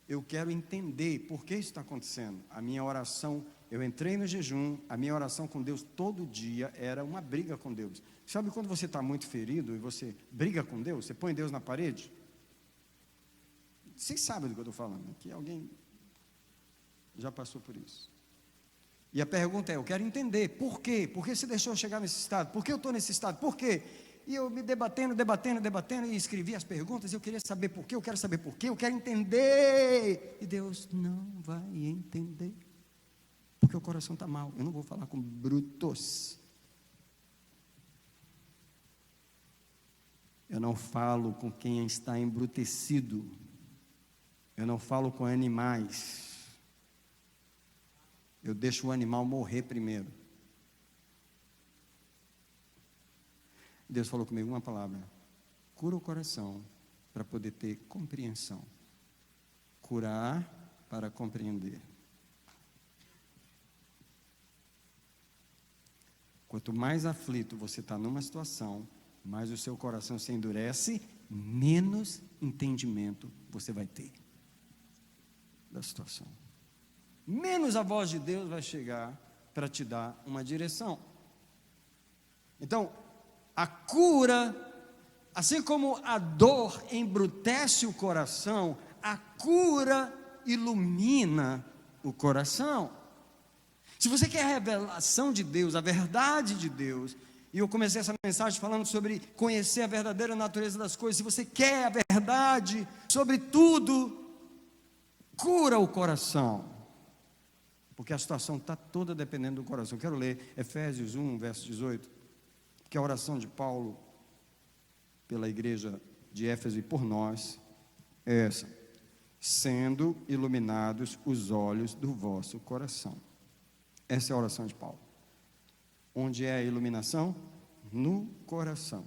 eu quero entender por que isso está acontecendo. A minha oração, eu entrei no jejum, a minha oração com Deus todo dia era uma briga com Deus. Sabe quando você está muito ferido e você briga com Deus, você põe Deus na parede? Vocês sabem do que eu estou falando, que alguém já passou por isso. E a pergunta eu quero entender, por quê? Por que você deixou eu chegar nesse estado? Por que eu estou nesse estado? Por quê? E eu me debatendo, e escrevi as perguntas, eu queria saber por quê, eu quero saber por quê, eu quero entender. E Deus não vai entender, porque o coração está mal. Eu não vou falar com brutos. Eu não falo com quem está embrutecido. Eu não falo com animais. Eu deixo o animal morrer primeiro. Deus falou comigo uma palavra: cura o coração para poder ter compreensão. Curar para compreender. Quanto mais aflito você está numa situação, mais o seu coração se endurece, menos entendimento você vai ter da situação. Menos a voz de Deus vai chegar para te dar uma direção. Então, a cura, assim como a dor embrutece o coração, a cura ilumina o coração. Se você quer a revelação de Deus, a verdade de Deus, e eu comecei essa mensagem falando sobre conhecer a verdadeira natureza das coisas, se você quer a verdade sobre tudo, cura o coração. Porque a situação está toda dependendo do coração. Eu quero ler Efésios 1, verso 18, que é a oração de Paulo pela igreja de Éfeso e por nós é essa: sendo iluminados os olhos do vosso coração. Essa é a oração de Paulo. Onde é a iluminação? No coração.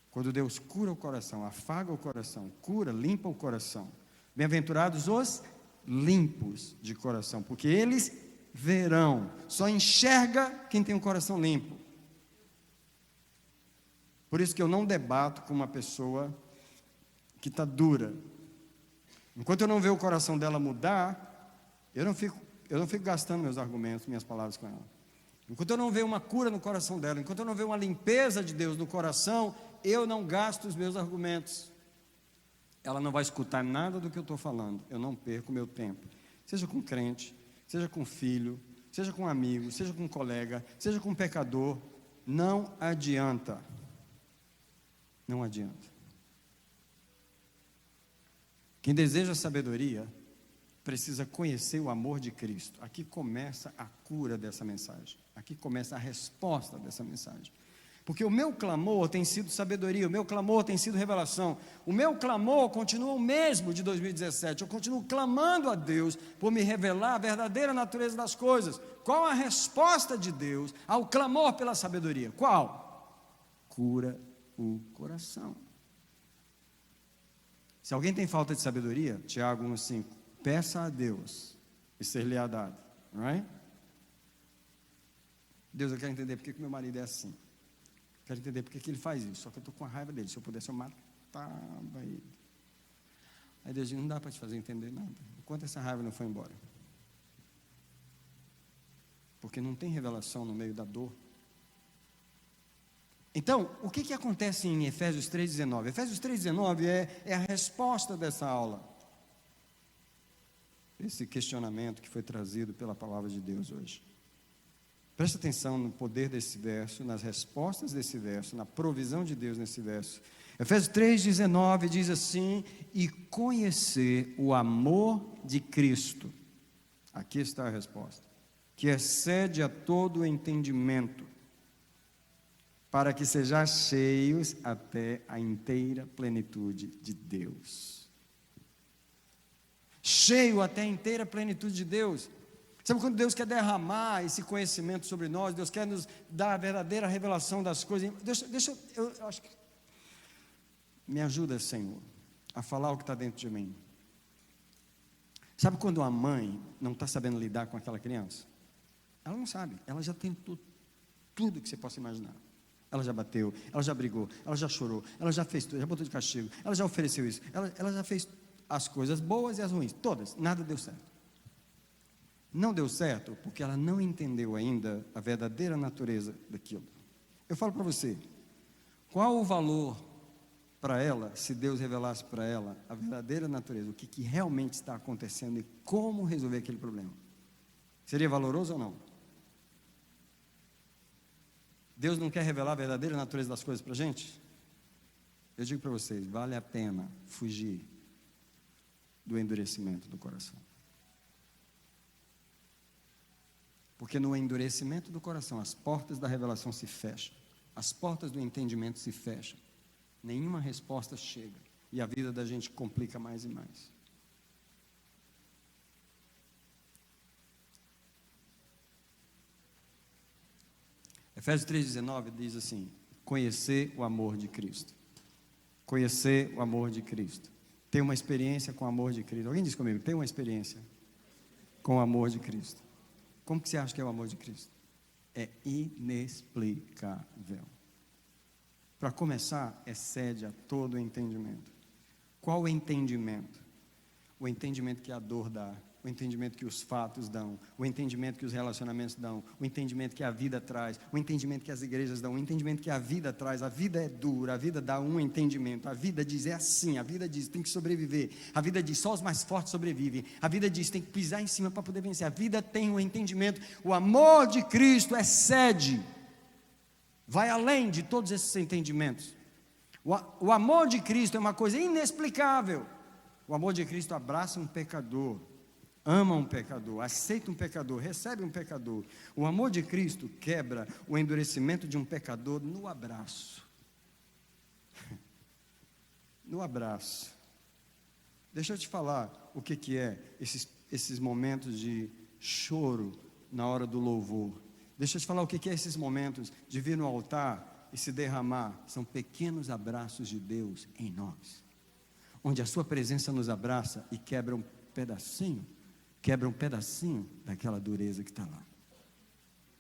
Quando Deus cura o coração, afaga o coração, cura, limpa o coração. Bem-aventurados os limpos de coração, porque eles verão. Só enxerga quem tem um coração limpo. Por isso que eu não debato com uma pessoa que está dura. Enquanto eu não ver o coração dela mudar, eu não fico gastando meus argumentos, minhas palavras com ela. Enquanto eu não ver uma cura no coração dela, enquanto eu não ver uma limpeza de Deus no coração, eu não gasto os meus argumentos. Ela não vai escutar nada do que eu estou falando. Eu não perco o meu tempo. Seja com crente, seja com filho, seja com amigo, seja com colega, seja com pecador. Não adianta. Não adianta. Quem deseja sabedoria precisa conhecer o amor de Cristo. Aqui começa a cura dessa mensagem. Aqui começa a resposta dessa mensagem. Porque o meu clamor tem sido sabedoria, o meu clamor tem sido revelação. O meu clamor continua o mesmo de 2017. Eu continuo clamando a Deus por me revelar a verdadeira natureza das coisas. Qual a resposta de Deus ao clamor pela sabedoria? Qual? Cura o coração. Se alguém tem falta de sabedoria, Tiago 1,5, peça a Deus e ser-lhe-á dado. Right? Deus, eu quero entender porque que meu marido é assim. Quero entender porque que ele faz isso. Só que eu estou com a raiva dele. Se eu pudesse, eu matava ele. Aí Deus diz: não dá para te fazer entender nada, enquanto essa raiva não foi embora. Porque não tem revelação no meio da dor. Então, o que acontece em Efésios 3,19? Efésios 3,19 é a resposta dessa aula. Esse questionamento que foi trazido pela palavra de Deus hoje. Preste atenção no poder desse verso, nas respostas desse verso, na provisão de Deus nesse verso. Efésios 3,19 diz assim: e conhecer o amor de Cristo. Aqui está a resposta. Que excede a todo o entendimento, para que sejais cheios até a inteira plenitude de Deus. Cheio até a inteira plenitude de Deus. Sabe quando Deus quer derramar esse conhecimento sobre nós, Deus quer nos dar a verdadeira revelação das coisas. Eu acho que me ajuda, Senhor, a falar o que está dentro de mim. Sabe quando uma mãe não está sabendo lidar com aquela criança? Ela não sabe, ela já tentou tudo que você possa imaginar. Ela já bateu, ela já brigou, ela já chorou, ela já fez tudo, já botou de castigo, ela já ofereceu isso, ela já fez as coisas boas e as ruins, todas, nada deu certo. Não deu certo porque ela não entendeu ainda a verdadeira natureza daquilo. Eu falo para você, qual o valor para ela, se Deus revelasse para ela a verdadeira natureza, o que realmente está acontecendo e como resolver aquele problema? Seria valoroso ou não? Deus não quer revelar a verdadeira natureza das coisas para a gente? Eu digo para vocês, vale a pena fugir do endurecimento do coração. Porque no endurecimento do coração, as portas da revelação se fecham, as portas do entendimento se fecham, nenhuma resposta chega, e a vida da gente complica mais e mais. Efésios 3,19 diz assim: conhecer o amor de Cristo. Conhecer o amor de Cristo. Ter uma experiência com o amor de Cristo. Alguém diz comigo, ter uma experiência com o amor de Cristo. Como que você acha que é o amor de Cristo? É inexplicável. Para começar, excede a todo o entendimento. Qual o entendimento? O entendimento que a dor dá, o entendimento que os fatos dão, o entendimento que os relacionamentos dão, o entendimento que a vida traz, o entendimento que as igrejas dão, o entendimento que a vida traz. A vida é dura, a vida dá um entendimento, a vida diz é assim, a vida diz tem que sobreviver, a vida diz só os mais fortes sobrevivem, a vida diz tem que pisar em cima para poder vencer, a vida tem um entendimento. O amor de Cristo excede, vai além de todos esses entendimentos. O amor de Cristo é uma coisa inexplicável. O amor de Cristo abraça um pecador, ama um pecador, aceita um pecador, recebe um pecador. O amor de Cristo quebra o endurecimento de um pecador no abraço. No abraço. Deixa eu te falar o que é esses momentos de choro na hora do louvor. Deixa eu te falar o que é esses momentos de vir no altar e se derramar. São pequenos abraços de Deus em nós, onde a sua presença nos abraça e quebra um pedacinho daquela dureza que está lá.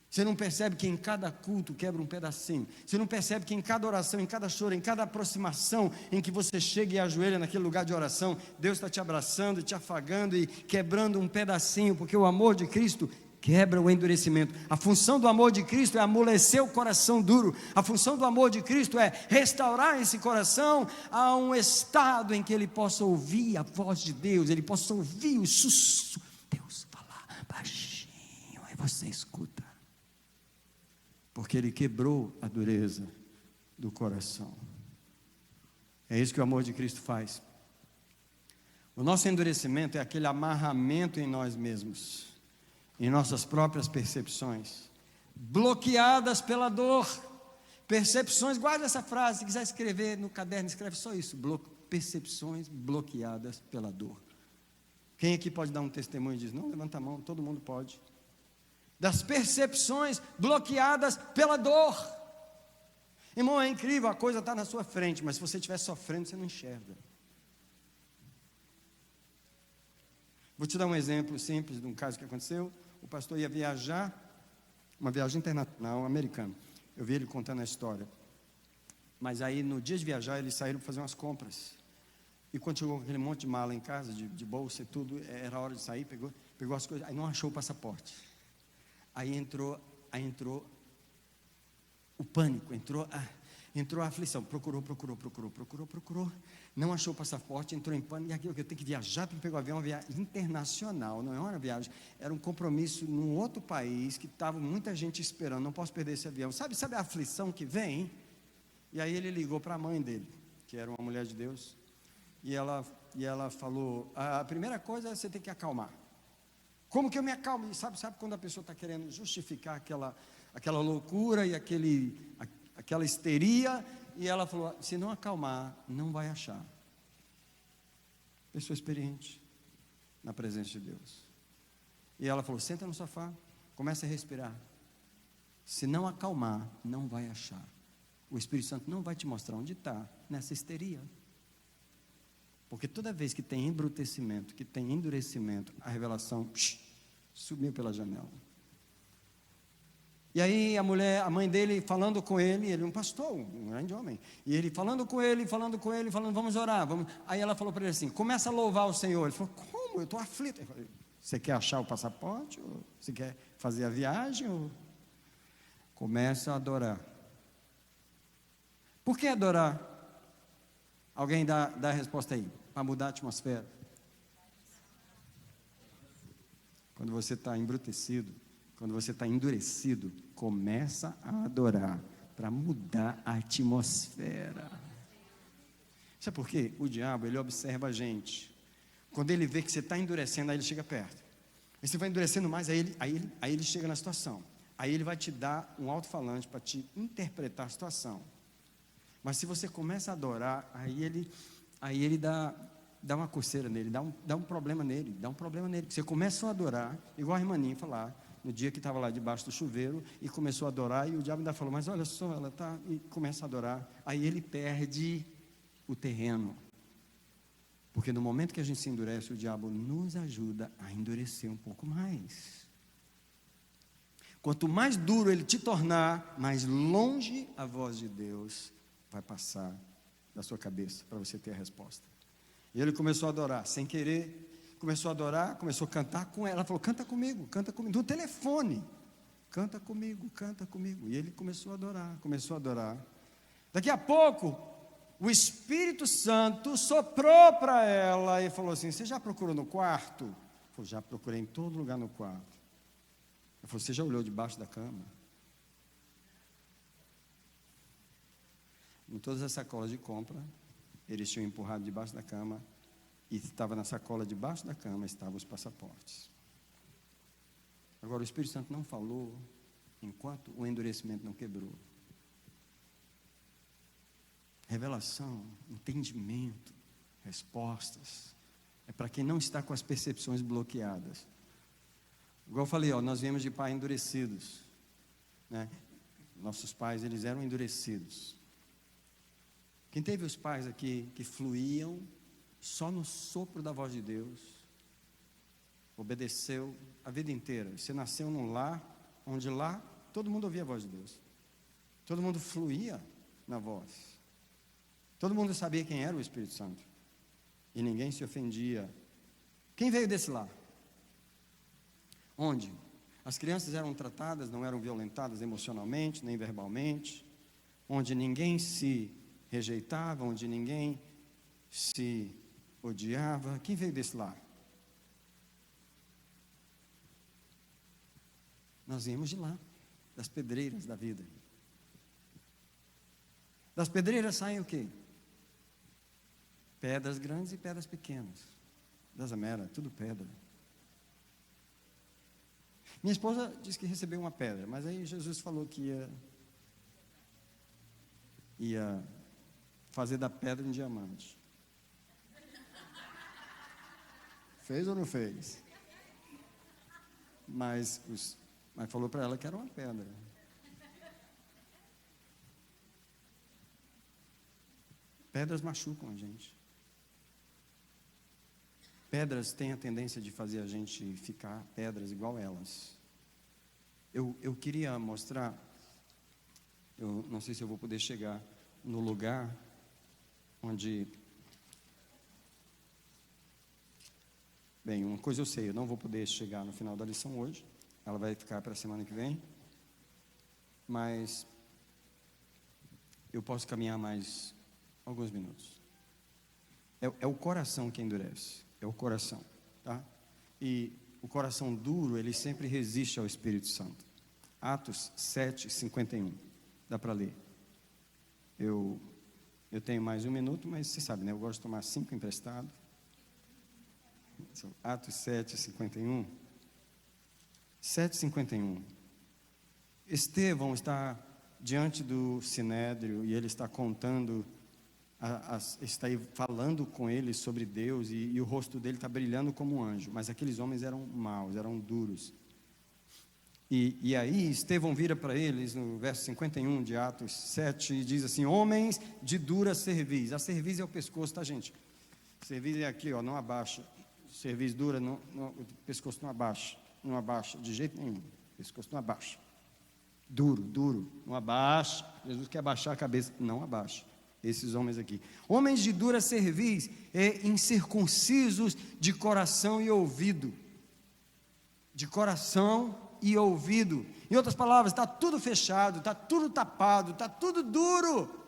Você não percebe que em cada culto quebra um pedacinho? Você não percebe que em cada oração, em cada choro, em cada aproximação em que você chega e ajoelha naquele lugar de oração, Deus está te abraçando, te afagando e quebrando um pedacinho, porque o amor de Cristo quebra o endurecimento. A função do amor de Cristo é amolecer o coração duro. A função do amor de Cristo é restaurar esse coração a um estado em que ele possa ouvir a voz de Deus, ele possa ouvir o sussurro. Deus fala baixinho, aí você escuta. Porque ele quebrou a dureza do coração. É isso que o amor de Cristo faz. O nosso endurecimento é aquele amarramento em nós mesmos, em nossas próprias percepções, bloqueadas pela dor. Percepções, guarda essa frase, se quiser escrever no caderno, escreve só isso: percepções bloqueadas pela dor. Quem aqui pode dar um testemunho e diz, não, levanta a mão, todo mundo pode. Das percepções bloqueadas pela dor. Irmão, é incrível, a coisa está na sua frente, mas se você estiver sofrendo, você não enxerga. Vou te dar um exemplo simples de um caso que aconteceu. O pastor ia viajar, uma viagem internacional americana. Eu vi ele contando a história. Mas aí, no dia de viajar, eles saíram para fazer umas compras. E quando chegou com aquele monte de mala em casa, de bolsa e tudo, era hora de sair, pegou as coisas, aí não achou o passaporte. Aí entrou o pânico, entrou a aflição. Procurou, não achou o passaporte, entrou em pânico. E aqui eu tenho que viajar, tenho que pegar um avião, uma viagem internacional, não é uma viagem, era um compromisso num outro país, que estava muita gente esperando, não posso perder esse avião. Sabe a aflição que vem? E aí ele ligou para a mãe dele, que era uma mulher de Deus, e ela falou, a primeira coisa é você ter que acalmar. Como que eu me acalmo? E sabe quando a pessoa está querendo justificar aquela loucura e aquela histeria, e ela falou, se não acalmar, não vai achar. Pessoa experiente na presença de Deus. E ela falou, senta no sofá, começa a respirar. Se não acalmar, não vai achar. O Espírito Santo não vai te mostrar onde está, nessa histeria. Porque toda vez que tem embrutecimento, que tem endurecimento, a revelação subiu pela janela. E aí a mãe dele falando com ele é um pastor, um grande homem. E ele falando com ele, falando, vamos orar. Vamos. Aí ela falou para ele assim, começa a louvar o Senhor. Ele falou, como? Eu estou aflito. Ele falou, você quer achar o passaporte? Ou você quer fazer a viagem? Ou... Começa a adorar. Por que adorar? Alguém dá a resposta aí, para mudar a atmosfera. Quando você está embrutecido, quando você está endurecido, começa a adorar, para mudar a atmosfera. Sabe por quê? O diabo, ele observa a gente. Quando ele vê que você está endurecendo, aí ele chega perto. Aí você vai endurecendo mais, aí ele chega na situação. Aí ele vai te dar um alto-falante para te interpretar a situação. Mas se você começa a adorar, aí ele dá uma coceira nele, dá um problema nele, Você começa a adorar, igual a irmã Ninha falar, no dia que estava lá debaixo do chuveiro, e começou a adorar, e o diabo ainda falou, mas olha só, ela está, e começa a adorar. Aí ele perde o terreno. Porque no momento que a gente se endurece, o diabo nos ajuda a endurecer um pouco mais. Quanto mais duro ele te tornar, mais longe a voz de Deus vai passar da sua cabeça, para você ter a resposta. E ele começou a adorar, sem querer, começou a adorar, começou a cantar com ela, falou, canta comigo, no telefone, canta comigo, e ele começou a adorar, daqui a pouco, o Espírito Santo soprou para ela, e falou assim, você já procurou no quarto? Ela falou, já procurei em todo lugar no quarto. Ela falou, você já olhou debaixo da cama? Em todas as sacolas de compra, eles tinham empurrado debaixo da cama, e estava na sacola debaixo da cama, estavam os passaportes. Agora, o Espírito Santo não falou, enquanto o endurecimento não quebrou. Revelação, entendimento, respostas, é para quem não está com as percepções bloqueadas. Igual eu falei, nós viemos de pais endurecidos, né? Nossos pais, eles eram endurecidos. Quem teve os pais aqui que fluíam só no sopro da voz de Deus, obedeceu a vida inteira. Você nasceu num lar, onde lá todo mundo ouvia a voz de Deus, todo mundo fluía na voz, todo mundo sabia quem era o Espírito Santo, e ninguém se ofendia. Quem veio desse lar? Onde as crianças eram tratadas, não eram violentadas emocionalmente, nem verbalmente, onde ninguém se rejeitava, onde ninguém se odiava. Quem veio desse lar? Nós viemos de lá, das pedreiras da vida. Das pedreiras saem o quê? Pedras grandes e pedras pequenas. Das Amera, tudo pedra. Minha esposa disse que recebeu uma pedra, mas aí Jesus falou que ia fazer da pedra um diamante. Fez ou não fez? Mas falou para ela que era uma pedra. Pedras machucam a gente. Pedras têm a tendência de fazer a gente ficar pedras igual elas. Eu queria mostrar, eu não sei se eu vou poder chegar no lugar onde... Bem, uma coisa eu sei, eu não vou poder chegar no final da lição hoje, ela vai ficar para a semana que vem, mas eu posso caminhar mais alguns minutos. É o coração que endurece, é o coração, tá? E o coração duro, ele sempre resiste ao Espírito Santo. Atos 7:51, dá para ler. Eu tenho mais um minuto, mas você sabe, né? Eu gosto de tomar 5 emprestados. Atos 7:51. 7:51. Estevão está diante do Sinédrio e ele está contando, está aí falando com eles sobre Deus, e o rosto dele está brilhando como um anjo, mas aqueles homens eram maus, eram duros. E aí Estevão vira para eles no verso 51 de Atos 7 e diz assim: homens de dura cerviz. A cerviz é o pescoço, tá, gente? Cerviz é aqui, ó, não abaixa. Cerviz dura, o pescoço não abaixa. Não abaixa, de jeito nenhum. O pescoço não abaixa. Duro, não abaixa. Jesus quer abaixar a cabeça, não abaixa. Esses homens aqui. Homens de dura cerviz, incircuncisos de coração e ouvido. De coração e ouvido. Em outras palavras, está tudo fechado, está tudo tapado, está tudo duro.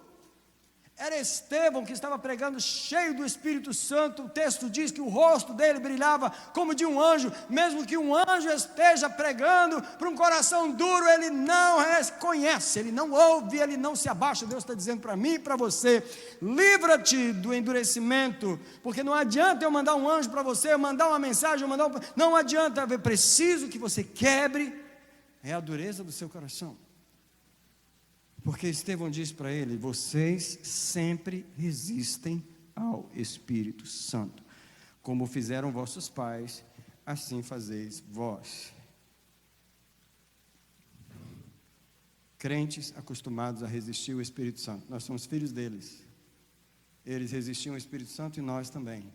Era Estevão que estava pregando cheio do Espírito Santo. O texto diz que o rosto dele brilhava como de um anjo. Mesmo que um anjo esteja pregando para um coração duro, ele não reconhece, ele não ouve, ele não se abaixa. Deus está dizendo para mim e para você: livra-te do endurecimento, porque não adianta eu mandar um anjo para você, eu mandar uma mensagem, não adianta. É preciso que você quebre a dureza do seu coração. Porque Estevão disse para ele: vocês sempre resistem ao Espírito Santo. Como fizeram vossos pais, assim fazeis vós. Crentes acostumados a resistir ao Espírito Santo. Nós somos filhos deles. Eles resistiam ao Espírito Santo e nós também.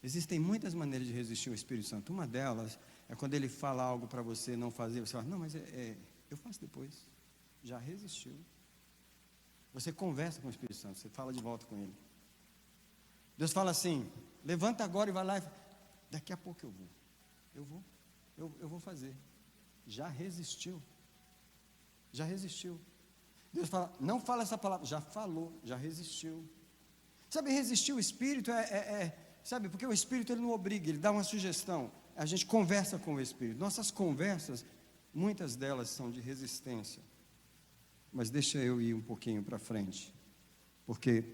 Existem muitas maneiras de resistir ao Espírito Santo. Uma delas é quando ele fala algo para você não fazer. Você fala: não, mas eu faço depois. Já resistiu. Você conversa com o Espírito Santo, você fala de volta com ele. Deus fala assim: levanta agora e vai lá. Daqui a pouco eu vou fazer. Já resistiu. Já resistiu. Deus fala: não fala essa palavra. Já falou, já resistiu. Sabe, resistir o Espírito sabe, porque o Espírito ele não obriga, ele dá uma sugestão. A gente conversa com o Espírito. Nossas conversas, muitas delas são de resistência. Mas deixa eu ir um pouquinho para frente, porque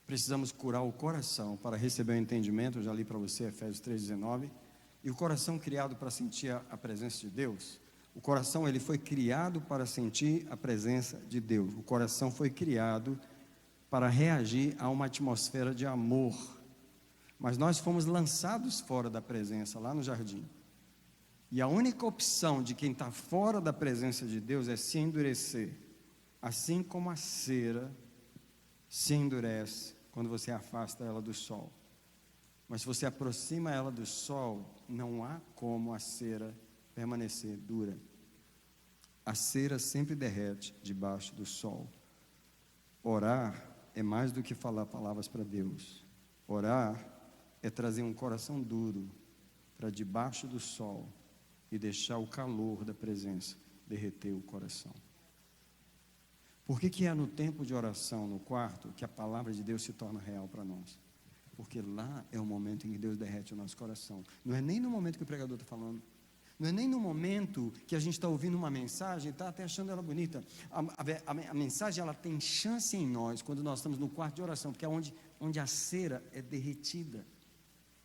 precisamos curar o coração para receber o entendimento. Eu já li para você Efésios 3,19. E o coração criado para sentir a presença de Deus. O coração ele foi criado para sentir a presença de Deus. O coração foi criado para reagir a uma atmosfera de amor. Mas nós fomos lançados fora da presença, lá no jardim. E a única opção de quem está fora da presença de Deus é se endurecer. Assim como a cera se endurece quando você afasta ela do sol. Mas se você aproxima ela do sol, não há como a cera permanecer dura. A cera sempre derrete debaixo do sol. Orar é mais do que falar palavras para Deus. Orar é trazer um coração duro para debaixo do sol e deixar o calor da presença derreter o coração. Por que é no tempo de oração, no quarto, que a palavra de Deus se torna real para nós? Porque lá é o momento em que Deus derrete o nosso coração. Não é nem no momento que o pregador está falando. Não é nem no momento que a gente está ouvindo uma mensagem e está até achando ela bonita. A mensagem ela tem chance em nós quando nós estamos no quarto de oração, porque é onde a cera é derretida.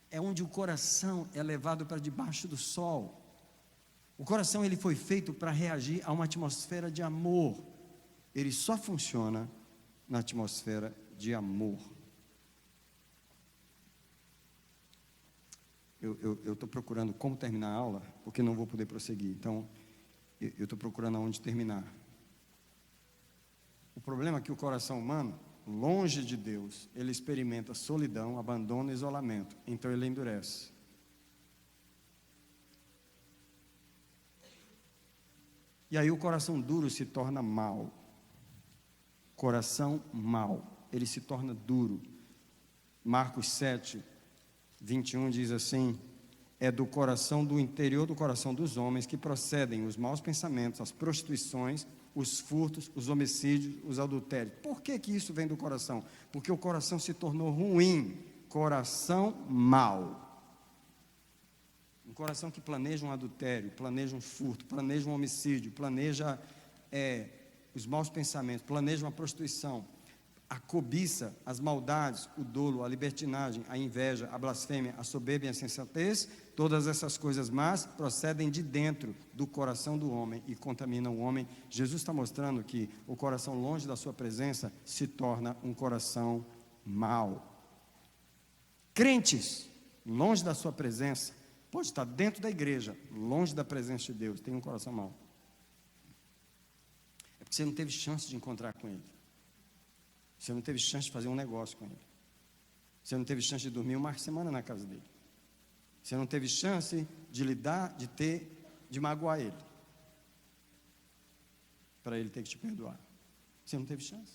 É onde o coração é levado para debaixo do sol. O coração ele foi feito para reagir a uma atmosfera de amor. Ele só funciona na atmosfera de amor. Eu estou procurando como terminar a aula, porque não vou poder prosseguir. Então, eu estou procurando aonde terminar. O problema é que o coração humano, longe de Deus, ele experimenta solidão, abandono e isolamento. Então ele endurece. E aí o coração duro se torna mau. Coração mau, ele se torna duro. Marcos 7, 21 diz assim: é do coração, do interior do coração dos homens que procedem os maus pensamentos, as prostituições, os furtos, os homicídios, os adultérios. Por que isso vem do coração? Porque o coração se tornou ruim, coração mau. Um coração que planeja um adultério, planeja um furto, planeja um homicídio, planeja os maus pensamentos, planeja uma prostituição, a cobiça, as maldades, o dolo, a libertinagem, a inveja, a blasfêmia, a soberba e a insensatez, todas essas coisas más procedem de dentro do coração do homem e contaminam o homem. Jesus está mostrando que o coração longe da sua presença se torna um coração mau. Crentes, longe da sua presença, pode estar dentro da igreja, longe da presença de Deus, tem um coração mau. É porque você não teve chance de encontrar com Ele. Você não teve chance de fazer um negócio com ele. Você não teve chance de dormir uma semana na casa dele. Você não teve chance de lidar, de magoar ele, para ele ter que te perdoar. Você não teve chance.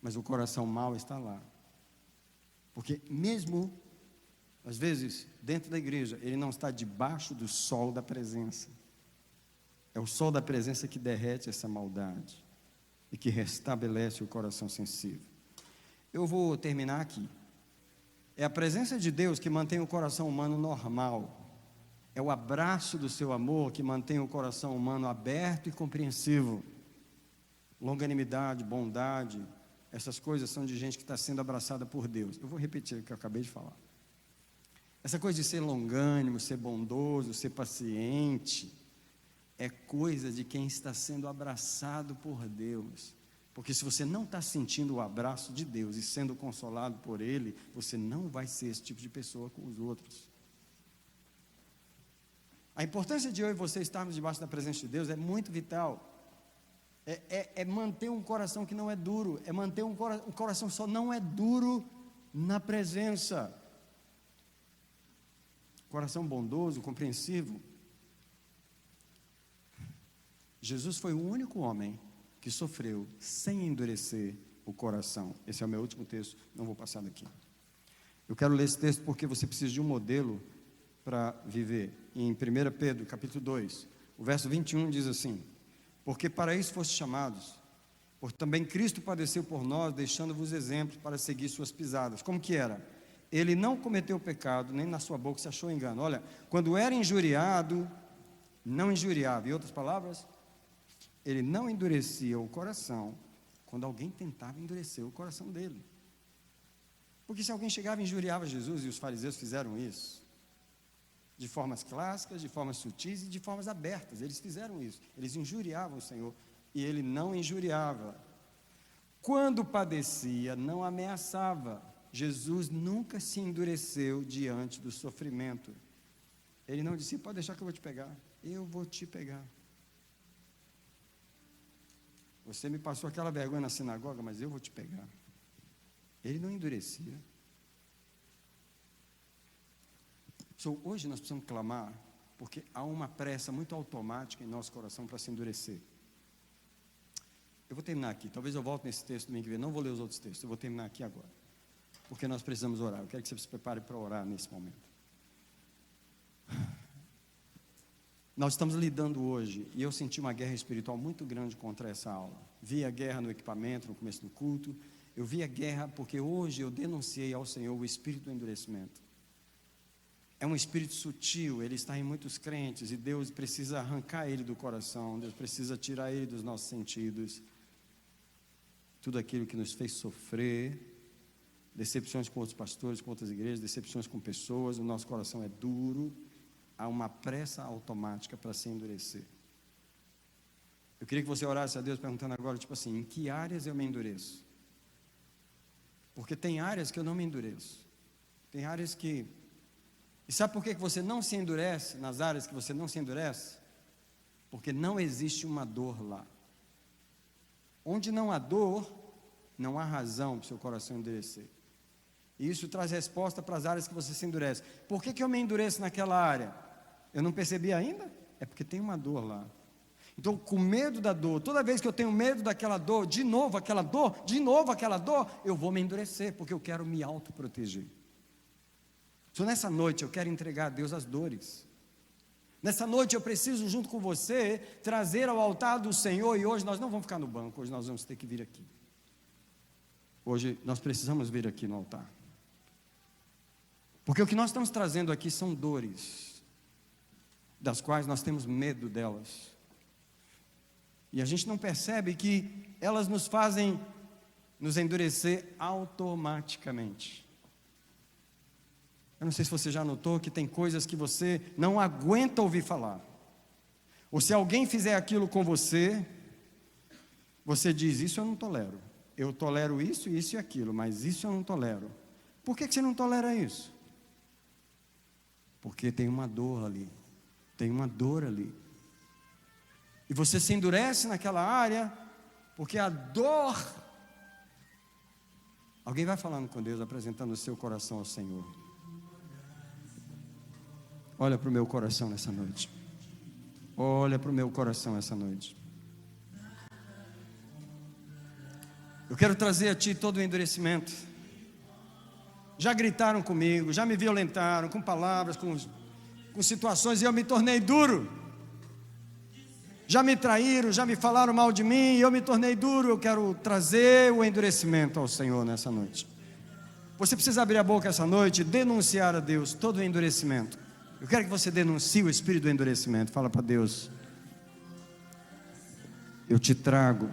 Mas o coração mau está lá. Porque mesmo, às vezes, dentro da igreja, ele não está debaixo do sol da presença. É o sol da presença que derrete essa maldade e que restabelece o coração sensível. Eu vou terminar aqui. É a presença de Deus que mantém o coração humano normal. É o abraço do seu amor que mantém o coração humano aberto e compreensivo. Longanimidade, bondade, essas coisas são de gente que está sendo abraçada por Deus. Eu vou repetir o que eu acabei de falar. Essa coisa de ser longânimo, ser bondoso, ser paciente, é coisa de quem está sendo abraçado por Deus. Porque se você não está sentindo o abraço de Deus e sendo consolado por Ele, você não vai ser esse tipo de pessoa com os outros. A importância de eu e você estarmos debaixo da presença de Deus é muito vital. É manter um coração que não é duro, é manter um coração só não é duro na presença. Coração bondoso, compreensivo. Jesus foi o único homem que sofreu sem endurecer o coração. Esse é o meu último texto, não vou passar daqui. Eu quero ler esse texto porque você precisa de um modelo para viver. Em 1 Pedro, capítulo 2, o verso 21 diz assim: porque para isso foste chamados, porque também Cristo padeceu por nós, deixando-vos exemplos para seguir suas pisadas. Como que era? Ele não cometeu pecado, nem na sua boca se achou engano. Olha, quando era injuriado, não injuriava. Em outras palavras, ele não endurecia o coração quando alguém tentava endurecer o coração dele. Porque se alguém chegava e injuriava Jesus, e os fariseus fizeram isso, de formas clássicas, de formas sutis e de formas abertas, eles fizeram isso, eles injuriavam o Senhor, e ele não injuriava. Quando padecia, não ameaçava. Jesus nunca se endureceu diante do sofrimento. Ele não disse: pode deixar que eu vou te pegar, eu vou te pegar. Você me passou aquela vergonha na sinagoga, mas eu vou te pegar. Ele não endurecia. Hoje nós precisamos clamar, porque há uma pressa muito automática em nosso coração para se endurecer. Eu vou terminar aqui, talvez eu volte nesse texto domingo que vem, não vou ler os outros textos, eu vou terminar aqui agora, porque nós precisamos orar. Eu quero que você se prepare para orar nesse momento. Nós estamos lidando hoje, e eu senti uma guerra espiritual muito grande contra essa aula. Vi a guerra no equipamento, no começo do culto. Eu vi a guerra porque hoje eu denunciei ao Senhor o espírito do endurecimento. É um espírito sutil, ele está em muitos crentes, e Deus precisa arrancar ele do coração, Deus precisa tirar ele dos nossos sentidos. Tudo aquilo que nos fez sofrer, decepções com outros pastores, com outras igrejas, decepções com pessoas, o nosso coração é duro. Há uma pressa automática para se endurecer. Eu queria que você orasse a Deus perguntando agora, tipo assim, em que áreas eu me endureço? Porque tem áreas que eu não me endureço. Tem áreas que... E sabe por que você não se endurece nas áreas que você não se endurece? Porque não existe uma dor lá. Onde não há dor, não há razão para o seu coração endurecer. E isso traz resposta para as áreas que você se endurece. Por que eu me endureço naquela área? Eu não percebi ainda? É porque tem uma dor lá. Então, com medo da dor, toda vez que eu tenho medo daquela dor, de novo aquela dor, eu vou me endurecer, porque eu quero me autoproteger. Então, nessa noite, eu quero entregar a Deus as dores. Nessa noite, eu preciso, junto com você, trazer ao altar do Senhor, e hoje nós não vamos ficar no banco, hoje nós vamos ter que vir aqui. Hoje nós precisamos vir aqui no altar. Porque o que nós estamos trazendo aqui são dores, das quais nós temos medo delas. E a gente não percebe que elas nos fazem nos endurecer automaticamente. Eu não sei se você já notou que tem coisas que você não aguenta ouvir falar. Ou se alguém fizer aquilo com você, você diz: isso eu não tolero. Eu tolero isso, isso e aquilo, mas isso eu não tolero. Por que você não tolera isso? Porque tem uma dor ali. Tem uma dor ali. E você se endurece naquela área, porque a dor Alguém vai falando com Deus, apresentando o seu coração ao Senhor. Olha para o meu coração nessa noite. Olha para o meu coração essa noite. Eu quero trazer a Ti todo o endurecimento. Já gritaram comigo, já me violentaram com palavras, com situações, e eu me tornei duro. Já me traíram, já me falaram mal de mim, e eu me tornei duro. Eu quero trazer o endurecimento ao Senhor nessa noite. Você precisa abrir a boca essa noite e denunciar a Deus todo o endurecimento. Eu quero que você denuncie o espírito do endurecimento. Fala para Deus: eu te trago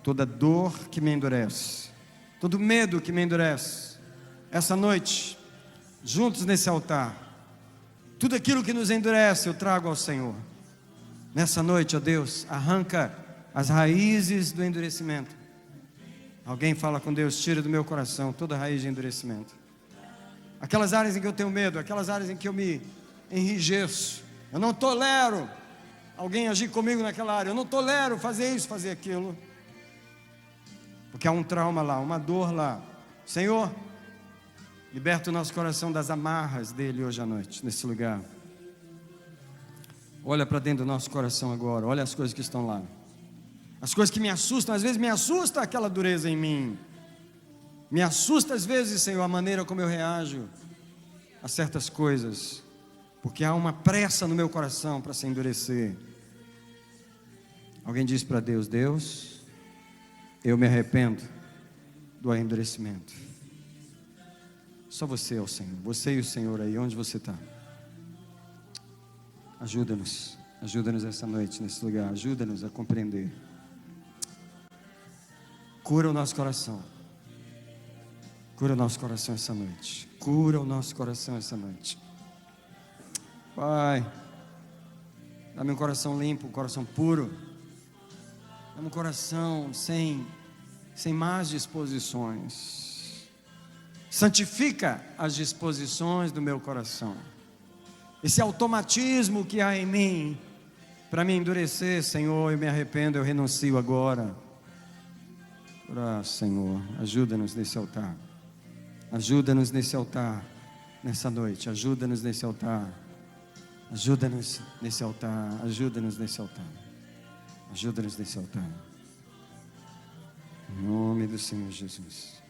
toda dor que me endurece, todo medo que me endurece. Essa noite, juntos nesse altar, tudo aquilo que nos endurece eu trago ao Senhor. Nessa noite, ó Deus, arranca as raízes do endurecimento. Alguém fala com Deus: tira do meu coração toda raiz de endurecimento. Aquelas áreas em que eu tenho medo, aquelas áreas em que eu me enrijeço, eu não tolero alguém agir comigo naquela área, eu não tolero fazer isso, fazer aquilo, porque há um trauma lá, uma dor lá. Senhor, liberta o nosso coração das amarras dele hoje à noite, nesse lugar. Olha para dentro do nosso coração agora, olha as coisas que estão lá, as coisas que me assustam. Às vezes me assusta aquela dureza em mim, me assusta às vezes, Senhor, a maneira como eu reajo a certas coisas, porque há uma pressa no meu coração para se endurecer. Alguém diz para Deus: Deus, eu me arrependo do endurecimento. Só você é o Senhor, você e o Senhor aí, onde você está. Ajuda-nos, ajuda-nos essa noite, nesse lugar, ajuda-nos a compreender. Cura o nosso coração, cura o nosso coração essa noite, cura o nosso coração essa noite. Pai, dá-me um coração limpo, um coração puro, dá-me um coração sem más disposições. Santifica as disposições do meu coração. Esse automatismo que há em mim para me endurecer, Senhor, eu me arrependo, eu renuncio agora. Senhor, ajuda-nos nesse altar. Ajuda-nos nesse altar, nessa noite. Ajuda-nos nesse altar. Ajuda-nos nesse altar. Ajuda-nos nesse altar. Ajuda-nos nesse altar. Em nome do Senhor Jesus.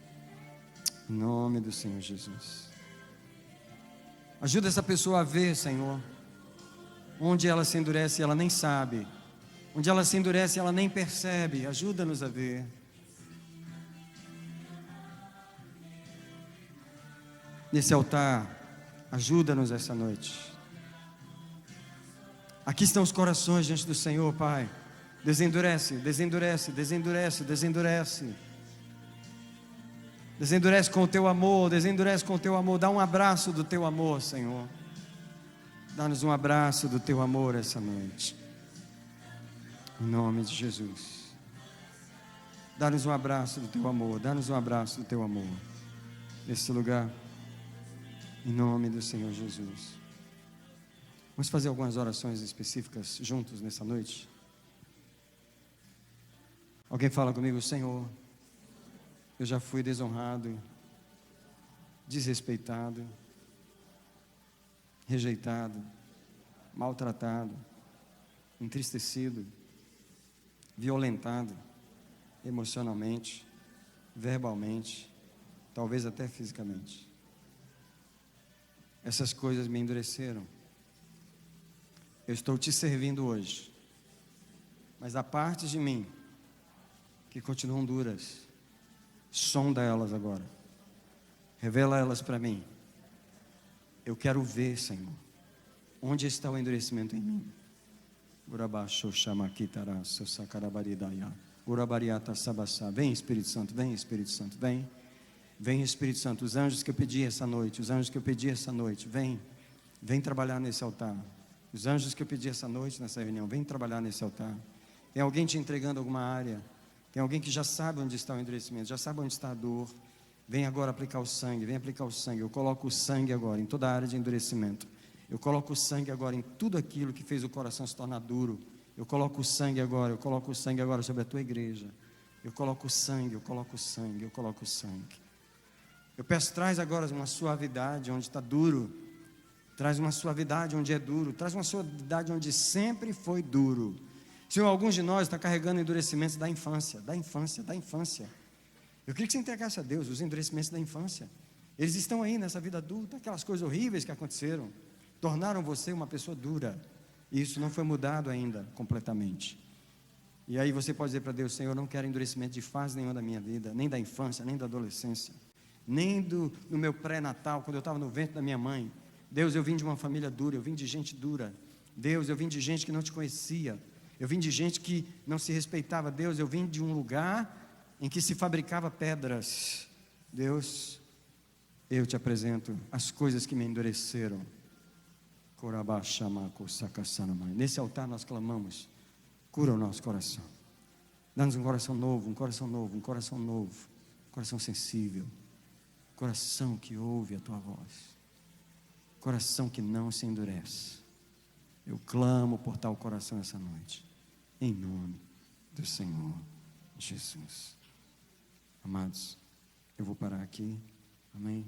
Em nome do Senhor Jesus. Ajuda essa pessoa a ver, Senhor, onde ela se endurece e ela nem sabe, onde ela se endurece e ela nem percebe. Ajuda-nos a ver. Nesse altar, ajuda-nos essa noite. Aqui estão os corações diante do Senhor, Pai. Desendurece, desendurece, desendurece, desendurece. Desendurece com o Teu amor, desendurece com o Teu amor. Dá um abraço do Teu amor, Senhor. Dá-nos um abraço do Teu amor essa noite. Em nome de Jesus. Dá-nos um abraço do Teu amor, dá-nos um abraço do Teu amor. Nesse lugar. Em nome do Senhor Jesus. Vamos fazer algumas orações específicas juntos nessa noite. Alguém fala comigo: Senhor, eu já fui desonrado, desrespeitado, rejeitado, maltratado, entristecido, violentado, emocionalmente, verbalmente, talvez até fisicamente. Essas coisas me endureceram. Eu estou te servindo hoje, mas há partes de mim que continuam duras. Sonda elas agora, revela elas para mim. Eu quero ver, Senhor, onde está o endurecimento em mim. Vem, Espírito Santo, vem, Espírito Santo, vem. Vem, Espírito Santo. Os anjos que eu pedi essa noite, os anjos que eu pedi essa noite, vem trabalhar nesse altar. Os anjos que eu pedi essa noite nessa reunião, vem trabalhar nesse altar. Tem alguém te entregando alguma área, tem alguém que já sabe onde está o endurecimento, já sabe onde está a dor. Vem agora aplicar o sangue, vem aplicar o sangue. Eu coloco o sangue agora em toda a área de endurecimento. Eu coloco o sangue agora em tudo aquilo que fez o coração se tornar duro. Eu coloco o sangue agora, sobre a tua igreja. Eu coloco o sangue, eu coloco o sangue, eu coloco o sangue. Eu peço, traz agora uma suavidade onde está duro. Traz uma suavidade onde é duro. Traz uma suavidade onde sempre foi duro. Senhor, alguns de nós estão carregando endurecimentos da infância. Eu queria que você entregasse a Deus os endurecimentos da infância. Eles estão aí nessa vida adulta. Aquelas coisas horríveis que aconteceram tornaram você uma pessoa dura. E isso não foi mudado ainda completamente. E aí você pode dizer para Deus: Senhor, eu não quero endurecimento de fase nenhuma da minha vida, nem da infância, nem da adolescência, nem do meu pré-natal, quando eu estava no ventre da minha mãe. Deus, eu vim de uma família dura, eu vim de gente dura. Deus, eu vim de gente que não te conhecia. Eu vim de gente que não se respeitava. Deus, eu vim de um lugar em que se fabricava pedras. Deus, eu te apresento as coisas que me endureceram. Nesse altar nós clamamos: cura o nosso coração. Dá-nos um coração novo, um coração novo, um coração novo, um coração sensível, coração que ouve a tua voz, coração que não se endurece. Eu clamo por tal coração essa noite, em nome do Senhor Jesus. Amados, eu vou parar aqui, amém?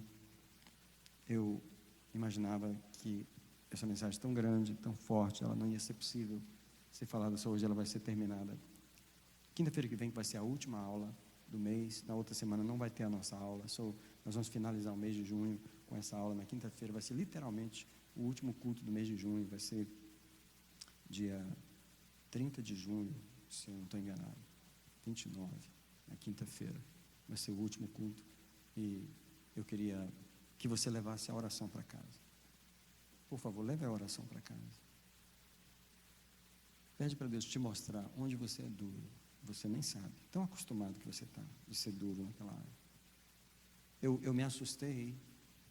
Eu imaginava que essa mensagem tão grande, tão forte, ela não ia ser possível ser falada só hoje, ela vai ser terminada. Quinta-feira que vem vai ser a última aula do mês. Na outra semana não vai ter a nossa aula. Nós vamos finalizar o mês de junho com essa aula. Na quinta-feira vai ser literalmente o último culto do mês de junho. Vai ser dia 30 de junho, se eu não estou enganado. 29, na quinta-feira. Vai ser o último culto. E eu queria que você levasse a oração para casa. Por favor, leve a oração para casa. Pede para Deus te mostrar onde você é duro. Você nem sabe. Tão acostumado que você está de ser duro naquela área. Eu me assustei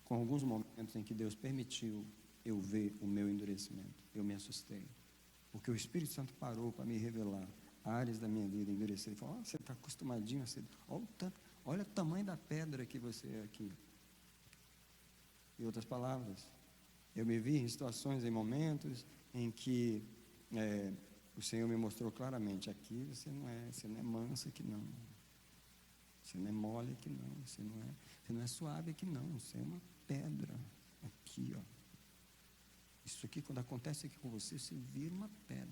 com alguns momentos em que Deus permitiu eu ver o meu endurecimento. Eu me assustei. Porque o Espírito Santo parou para me revelar áreas da minha vida endurecidas. Ele falou: você está acostumadinho a ser... Olha o tamanho da pedra que você é aqui. Em outras palavras, eu me vi em situações, em momentos em que o Senhor me mostrou claramente: aqui você não é manso aqui não, você não é mole aqui não, você não é suave aqui não, você é uma pedra aqui, ó. Isso aqui, quando acontece aqui com você, você vira uma pedra.